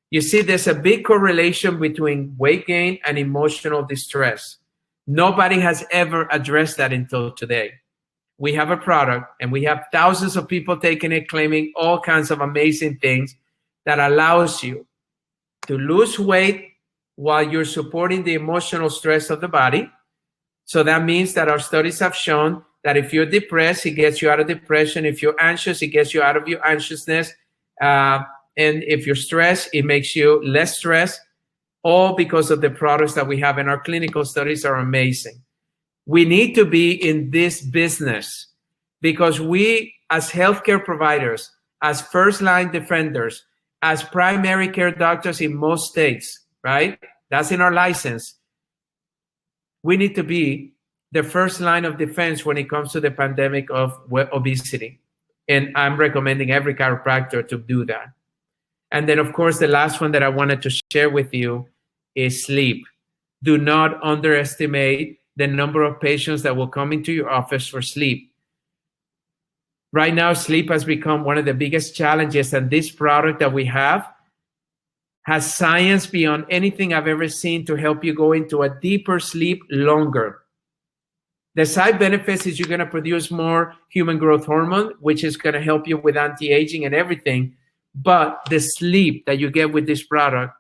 You see, there's a big correlation between weight gain and emotional distress. Nobody has ever addressed that until today. We have a product and we have thousands of people taking it, claiming all kinds of amazing things that allows you to lose weight while you're supporting the emotional stress of the body. So that means that our studies have shown that if you're depressed, it gets you out of depression. If you're anxious, it gets you out of your anxiousness. And if you're stressed, it makes you less stressed, all because of the products that we have. And our clinical studies are amazing. We need to be in this business because we, as healthcare providers, as first-line defenders, as primary care doctors in most states, right? That's in our license. We need to be the first line of defense when it comes to the pandemic of obesity. And I'm recommending every chiropractor to do that. And then, of course, the last one that I wanted to share with you is sleep. Do not underestimate the number of patients that will come into your office for sleep. Right now, sleep has become one of the biggest challenges, and this product that we have has science beyond anything I've ever seen to help you go into a deeper sleep longer. The side benefits is you're going to produce more human growth hormone, which is going to help you with anti-aging and everything. But the sleep that you get with this product,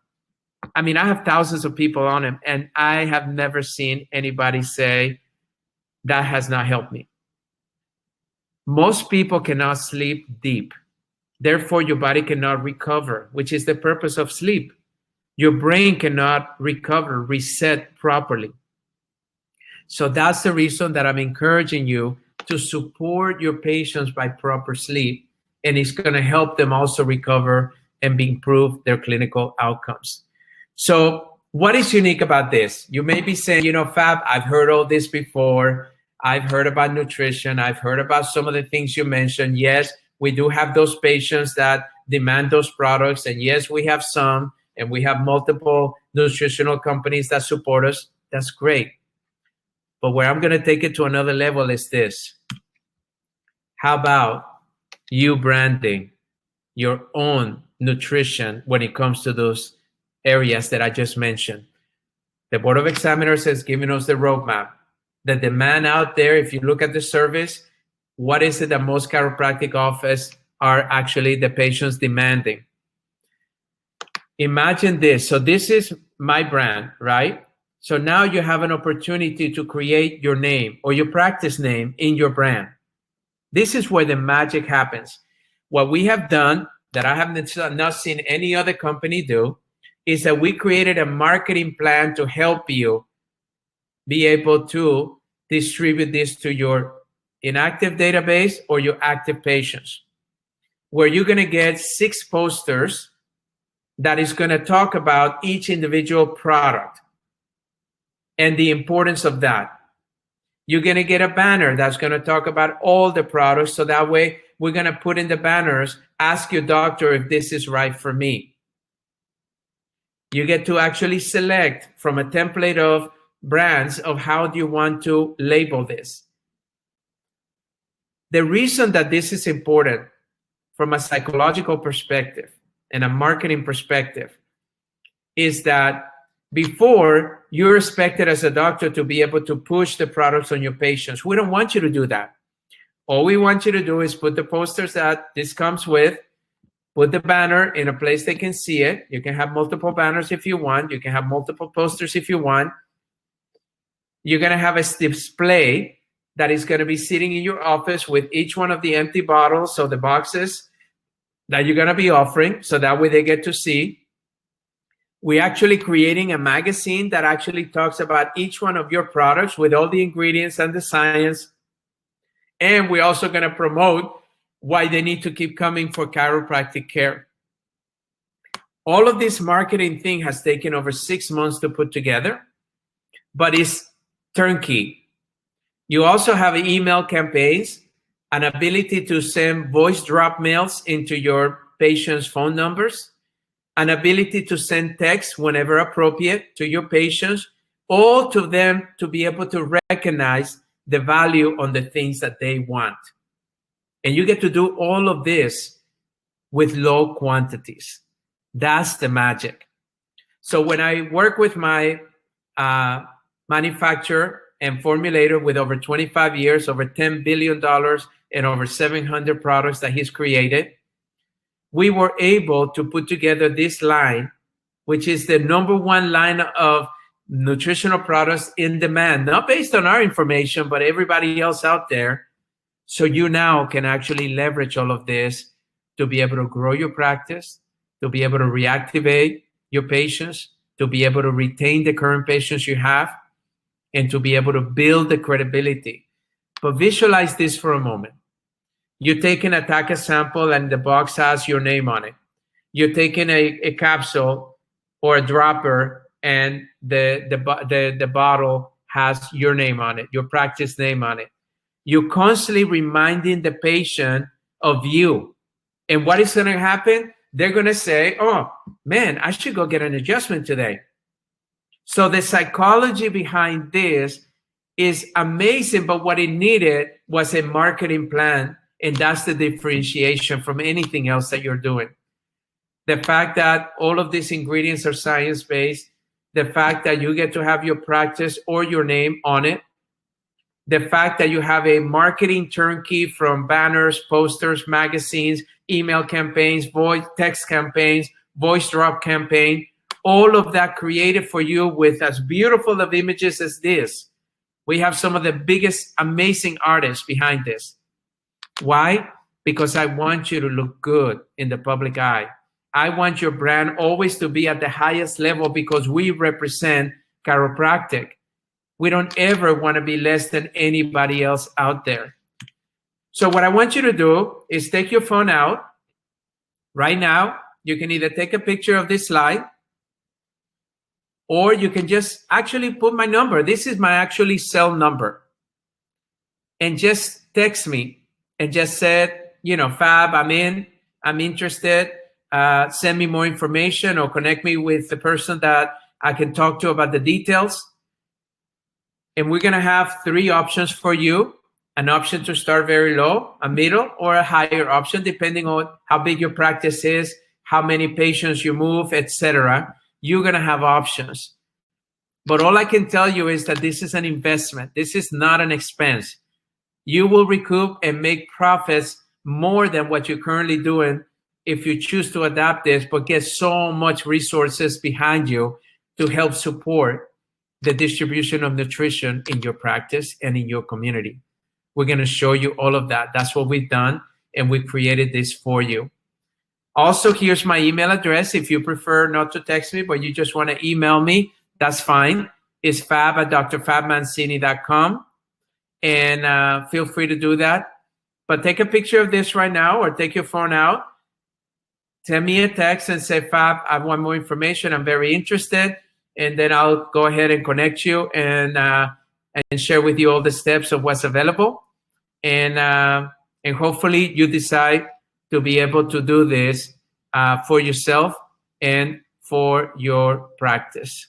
I mean, I have thousands of people on it, and I have never seen anybody say that has not helped me. Most people cannot sleep deep. Therefore, your body cannot recover, which is the purpose of sleep. Your brain cannot recover, reset properly. So that's the reason that I'm encouraging you to support your patients by proper sleep, and it's going to help them also recover and improve their clinical outcomes. So what is unique about this? You may be saying, Fab, I've heard all this before. I've heard about nutrition. I've heard about some of the things you mentioned. Yes, we do have those patients that demand those products. And yes, we have some, and we have multiple nutritional companies that support us. That's great. But where I'm going to take it to another level is this. How about you branding your own nutrition when it comes to those areas that I just mentioned? The Board of Examiners has given us the roadmap. The demand out there, if you look at the service, what is it that most chiropractic offices are actually the patients demanding? Imagine this. So this is my brand, right? So now you have an opportunity to create your name or your practice name in your brand. This is where the magic happens. What we have done that I have not seen any other company do is that we created a marketing plan to help you be able to distribute this to your inactive database or your active patients, where you're going to get 6 posters that is going to talk about each individual product and the importance of that. You're going to get a banner that's going to talk about all the products, so that way we're going to put in the banners, ask your doctor if this is right for me. You get to actually select from a template of brands of how do you want to label this. The reason that this is important from a psychological perspective and a marketing perspective is that before, you're expected as a doctor to be able to push the products on your patients. We don't want you to do that. All we want you to do is put the posters that this comes with, put the banner in a place they can see it. You can have multiple banners if you want. You can have multiple posters if you want. You're going to have a display that is going to be sitting in your office with each one of the empty bottles, so the boxes that you're going to be offering, so that way they get to see. We're actually creating a magazine that actually talks about each one of your products with all the ingredients and the science. And we're also going to promote why they need to keep coming for chiropractic care. All of this marketing thing has taken over 6 months to put together, but it's turnkey. You also have email campaigns, an ability to send voice drop mails into your patients' phone numbers, an ability to send text whenever appropriate to your patients, all to them to be able to recognize the value on the things that they want. And you get to do all of this with low quantities. That's the magic. So when I work with my manufacturer and formulator with over 25 years, over $10 billion, and over 700 products that he's created, we were able to put together this line, which is the #1 line of nutritional products in demand, not based on our information, but everybody else out there. So you now can actually leverage all of this to be able to grow your practice, to be able to reactivate your patients, to be able to retain the current patients you have, and to be able to build the credibility. But visualize this for a moment. You're taking a TACA sample and the box has your name on it. You're taking a capsule or a dropper and the bottle has your name on it, your practice name on it. You're constantly reminding the patient of you. And what is going to happen? They're going to say, oh, man, I should go get an adjustment today. So the psychology behind this is amazing, but what it needed was a marketing plan, and that's the differentiation from anything else that you're doing. The fact that all of these ingredients are science-based, the fact that you get to have your practice or your name on it, the fact that you have a marketing turnkey from banners, posters, magazines, email campaigns, voice text campaigns, voice drop campaign, all of that created for you with as beautiful of images as this. We have some of the biggest, amazing artists behind this. Why? Because I want you to look good in the public eye. I want your brand always to be at the highest level because we represent chiropractic. We don't ever want to be less than anybody else out there. So what I want you to do is take your phone out. Right now, you can either take a picture of this slide or you can just actually put my number. This is my actually cell number. And just text me and just said, you know, Fab, I'm interested. Send me more information or connect me with the person that I can talk to about the details. And we're going to have 3 options for you. An option to start very low, a middle, or a higher option, depending on how big your practice is, how many patients you move, etc. You're going to have options. But all I can tell you is that this is an investment. This is not an expense. You will recoup and make profits more than what you're currently doing if you choose to adapt this, but get so much resources behind you to help support the distribution of nutrition in your practice and in your community. We're going to show you all of that. That's what we've done, and we created this for you. Also, here's my email address. If you prefer not to text me, but you just want to email me, that's fine. It's fab@drfabmancini.com, and feel free to do that. But take a picture of this right now or take your phone out. Send me a text and say, Fab, I want more information. I'm very interested. And then I'll go ahead and connect you and share with you all the steps of what's available. And And hopefully you decide to be able to do this for yourself and for your practice.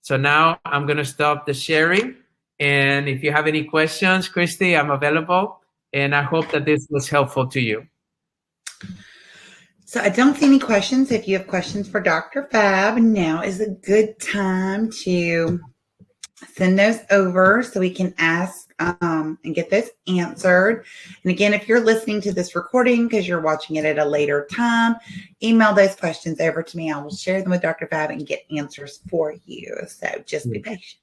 So now I'm going to stop the sharing. And if you have any questions, Christy, I'm available. And I hope that this was helpful to you. So I don't see any questions. If you have questions for Dr. Fab, now is a good time to send those over so we can ask and get those answered. And again, if you're listening to this recording because you're watching it at a later time, email those questions over to me. I will share them with Dr. Fab and get answers for you. So just be patient.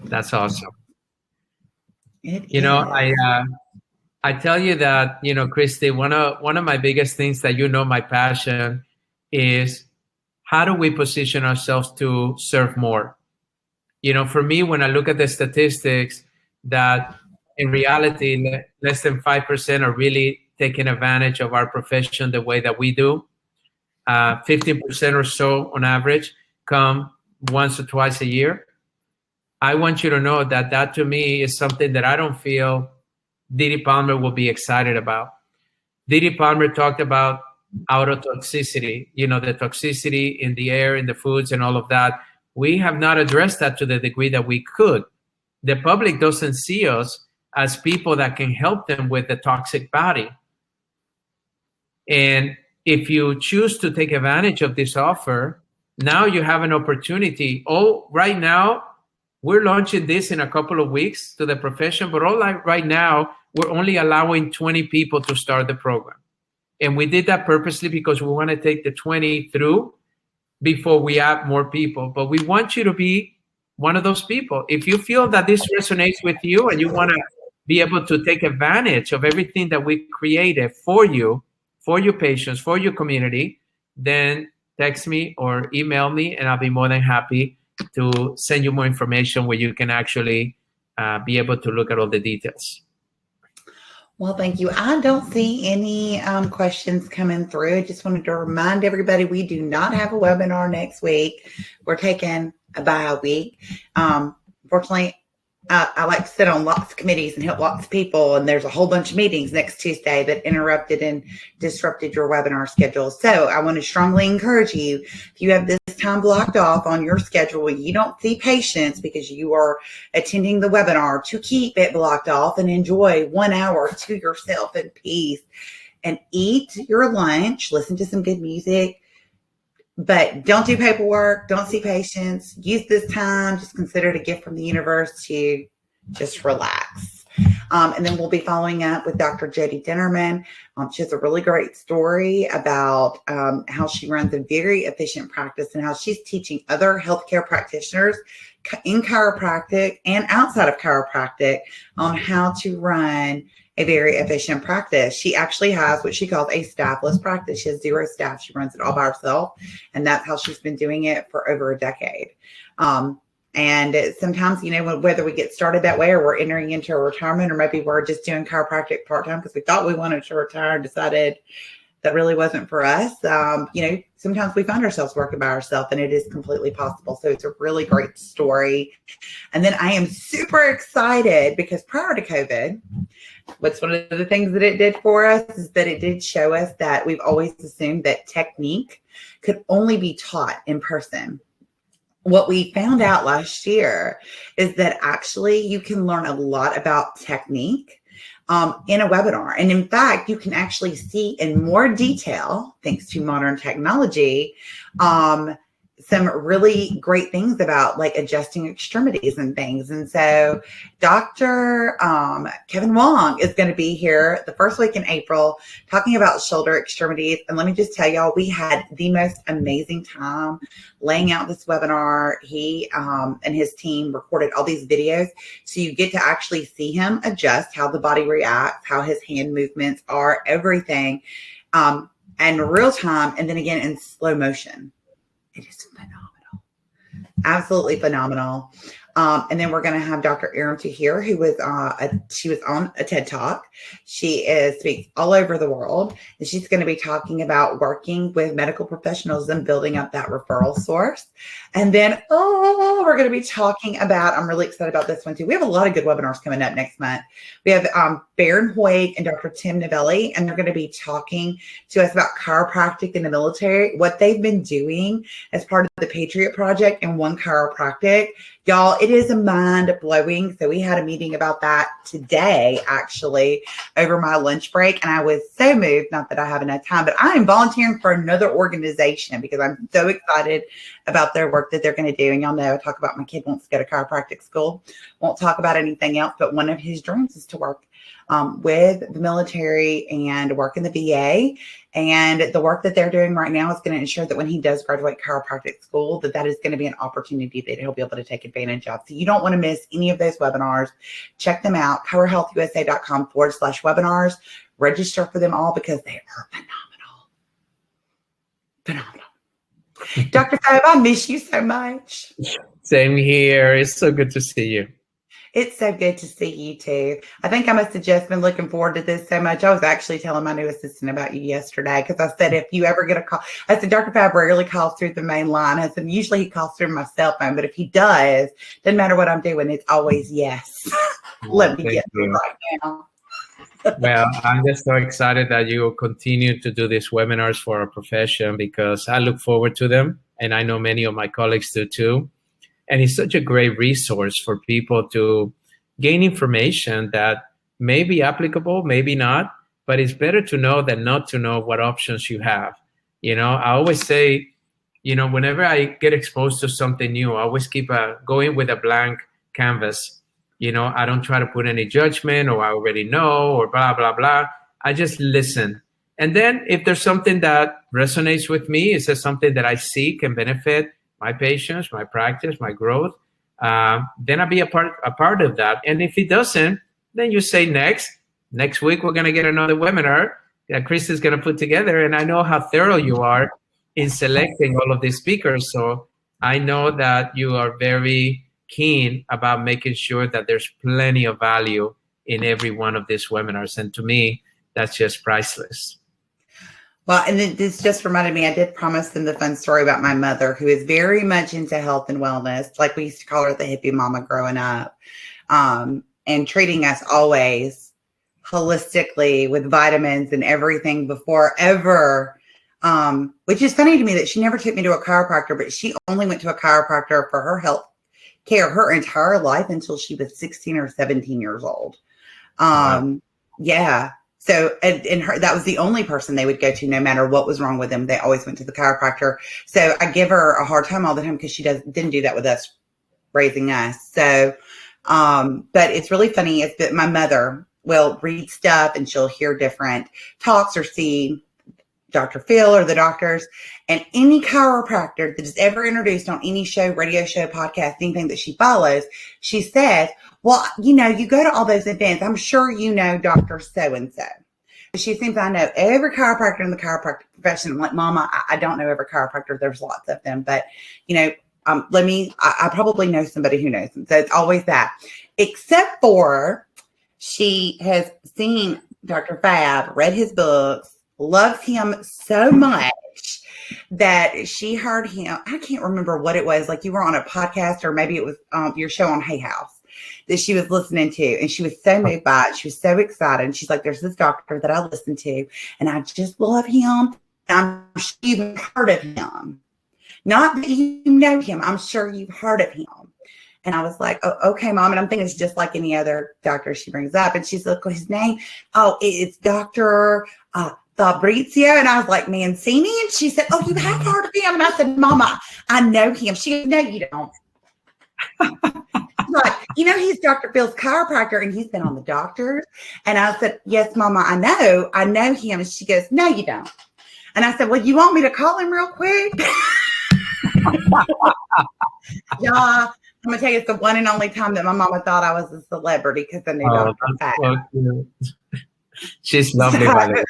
That's awesome. It I tell you that, Christy, one of my biggest things that my passion is how do we position ourselves to serve more? For me, when I look at the statistics, that in reality, less than 5% are really taking advantage of our profession the way that we do. 15% or so on average come once or twice a year. I want you to know that to me is something that I don't feel Didi Palmer will be excited about. Didi Palmer talked about autotoxicity, the toxicity in the air, in the foods, and all of that. We have not addressed that to the degree that we could. The public doesn't see us as people that can help them with the toxic body. And if you choose to take advantage of this offer, now you have an opportunity. Right now, we're launching this in a couple of weeks to the profession, but right now, we're only allowing 20 people to start the program. And we did that purposely because we want to take the 20 through before we add more people. But we want you to be one of those people. If you feel that this resonates with you and you want to be able to take advantage of everything that we created for you, for your patients, for your community, then text me or email me, and I'll be more than happy to send you more information where you can actually be able to look at all the details. Well, thank you. I don't see any questions coming through. I just wanted to remind everybody we do not have a webinar next week. We're taking a bye week. Unfortunately, I like to sit on lots of committees and help lots of people, and there's a whole bunch of meetings next Tuesday that interrupted and disrupted your webinar schedule. So I want to strongly encourage you, if you have this time blocked off on your schedule where you don't see patients because you are attending the webinar, to keep it blocked off and enjoy 1 hour to yourself in peace and eat your lunch, listen to some good music, but don't do paperwork, don't see patients. Use this time, just consider it a gift from the universe to just relax. And then we'll be following up with Dr. Jody Dinnerman. She has a really great story about how she runs a very efficient practice and how she's teaching other healthcare practitioners in chiropractic and outside of chiropractic on how to run a very efficient practice. She actually has what she calls a staffless practice. She has 0 staff. She runs it all by herself. And that's how she's been doing it for over a decade. And sometimes, whether we get started that way or we're entering into a retirement, or maybe we're just doing chiropractic part-time because we thought we wanted to retire and decided that really wasn't for us. Sometimes we find ourselves working by ourselves, and it is completely possible. So it's a really great story. And then I am super excited because prior to COVID, what's one of the things that it did for us is that it did show us that we've always assumed that technique could only be taught in person. What we found out last year is that actually you can learn a lot about technique in a webinar. And in fact, you can actually see in more detail, thanks to modern technology, some really great things about like adjusting extremities and things. And so Dr. Kevin Wong is going to be here the first week in April talking about shoulder extremities. And let me just tell y'all, we had the most amazing time laying out this webinar. He and his team recorded all these videos. So you get to actually see him adjust how the body reacts, how his hand movements are, everything, and real time. And then again, in slow motion. It is phenomenal. Absolutely phenomenal. And then we're going to have Dr. Erin Tahir, who was she was on a TED Talk. She speaks all over the world, and she's going to be talking about working with medical professionals and building up that referral source. And then, we're going to be talking about, I'm really excited about this one too. We have a lot of good webinars coming up next month. We have Baron Hoyt and Dr. Tim Novelli, and they're going to be talking to us about chiropractic in the military, what they've been doing as part of the Patriot Project and One Chiropractic. Y'all, it is mind-blowing. So we had a meeting about that today, actually, over my lunch break. And I was so moved, not that I have enough time, but I am volunteering for another organization because I'm so excited about their work that they're going to do. And y'all know I talk about my kid wants to go to chiropractic school. Won't talk about anything else, but one of his dreams is to work with the military and work in the VA. And the work that they're doing right now is going to ensure that when he does graduate chiropractic school, that is going to be an opportunity that he'll be able to take advantage of. So you don't want to miss any of those webinars. Check them out, ChiroHealthUSA.com/webinars. Register for them all because they are phenomenal. Dr. Fab, I miss you so much. Same here. It's so good to see you. It's so good to see you too. I think I must have just been looking forward to this so much. I was actually telling my new assistant about you yesterday because I said, if you ever get a call, I said, Dr. Fab rarely calls through the main line. I said, usually he calls through my cell phone, but if he does, doesn't matter what I'm doing, it's always yes. Let me get through right now. Well, I'm just so excited that you continue to do these webinars for our profession because I look forward to them. And I know many of my colleagues do too. And it's such a great resource for people to gain information that may be applicable, maybe not, but it's better to know than not to know what options you have. You know, I always say, you know, whenever I get exposed to something new, I always keep going with a blank canvas. You know, I don't try to put any judgment or I already know or blah, blah, blah. I just listen. And then if there's something that resonates with me, is there something that I see can benefit my patients, my practice, my growth, then I'll be a part of that. And if it doesn't, then you say next week, we're going to get another webinar that Chris is going to put together. And I know how thorough you are in selecting all of these speakers. So I know that you are very keen about making sure that there's plenty of value in every one of these webinars. And to me, that's just priceless. Well, and this just reminded me, I did promise them the fun story about my mother, who is very much into health and wellness. Like we used to call her the hippie mama growing up, and treating us always holistically with vitamins and everything before ever, which is funny to me that she never took me to a chiropractor, but she only went to a chiropractor for her health care her entire life until she was 16 or 17 years old. Wow. Yeah. So, and her, that was the only person they would go to no matter what was wrong with them. They always went to the chiropractor. So I give her a hard time all the time because she didn't do that with us raising us. So, but it's really funny is that my mother will read stuff and she'll hear different talks or see Dr. Phil or the doctors, and any chiropractor that is ever introduced on any show, radio show, podcast, anything that she follows, she says, well, you know, you go to all those events. I'm sure you know Dr. So-and-so. She thinks I know every chiropractor in the chiropractic profession. I'm like, Mama, I don't know every chiropractor. There's lots of them, but you know, I probably know somebody who knows them. So it's always that, except for she has seen Dr. Fab, read his books, loves him so much that she heard him. I can't remember what it was. Like you were on a podcast or maybe it was your show on Hay House that she was listening to. And she was so moved by it. She was so excited. And she's like, there's this doctor that I listen to and I just love him. I'm sure you've heard of him. Not that you know him. I'm sure you've heard of him. And I was like, oh, okay, Mom. And I'm thinking it's just like any other doctor she brings up. And she's like, his name, it's Dr. Fabrizio. And I was like, Mancini. And she said, oh, you have heard of him? And I said, Mama, I know him. She goes, no, you don't. Like, you know, he's Dr. Phil's chiropractor and he's been on the doctors. And I said, yes, Mama, I know him. And she goes, no, you don't. And I said, well, you want me to call him real quick? Yeah, I'm going to tell you, it's the one and only time that my mama thought I was a celebrity because I knew Dr. Fab. She's lovely, by the way.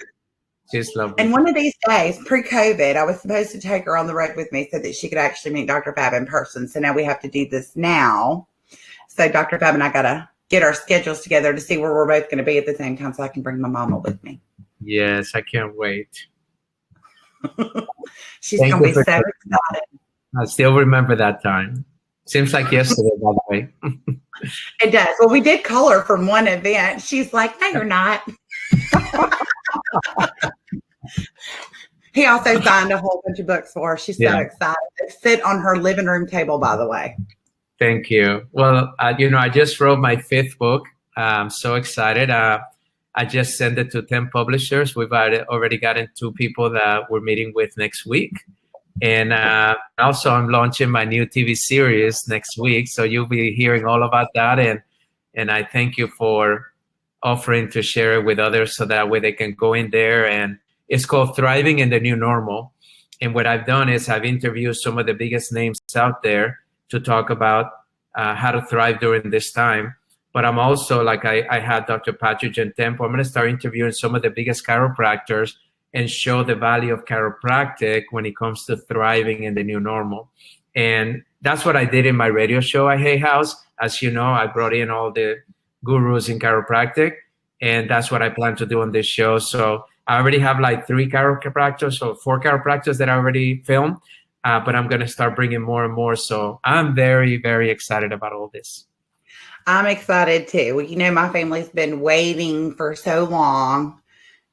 She's lovely. And one of these days, pre-COVID, I was supposed to take her on the road with me so that she could actually meet Dr. Fab in person. So now we have to do this now. So Dr. Fab and I got to get our schedules together to see where we're both going to be at the same time so I can bring my mama with me. Yes, I can't wait. She's going to be so excited. I still remember that time. Seems like yesterday, by the way. It does. Well, we did call her from one event. She's like, no, you're not. He also signed a whole bunch of books for her. She's so excited. They sit on her living room table, by the way. Thank you. Well, I just wrote my 5th book. I'm so excited. I just sent it to 10 publishers. We've already gotten 2 people that we're meeting with next week. And also I'm launching my new TV series next week. So you'll be hearing all about that. And I thank you for offering to share it with others so that way they can go in there. And it's called Thriving in the New Normal. And what I've done is I've interviewed some of the biggest names out there to talk about how to thrive during this time. But I'm also, like I had Dr. Patrick Gentempo, I'm going to start interviewing some of the biggest chiropractors and show the value of chiropractic when it comes to thriving in the new normal. And that's what I did in my radio show at Hay House. As you know, I brought in all the gurus in chiropractic, and that's what I plan to do on this show. So I already have like 3 chiropractors or 4 chiropractors that I already filmed, but I'm going to start bringing more and more. So I'm very, very excited about all this. I'm excited too. Well, my family's been waiting for so long.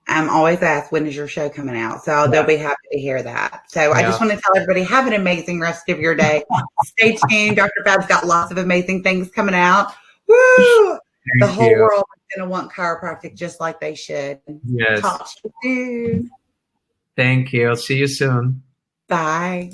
I'm always asked, when is your show coming out? So they'll be happy to hear that. So I just want to tell everybody, have an amazing rest of your day. Stay tuned. Dr. Fab's got lots of amazing things coming out. Woo! The whole world is going to want chiropractic just like they should. Yes. Talk to you soon. Thank you. I'll see you soon. Bye.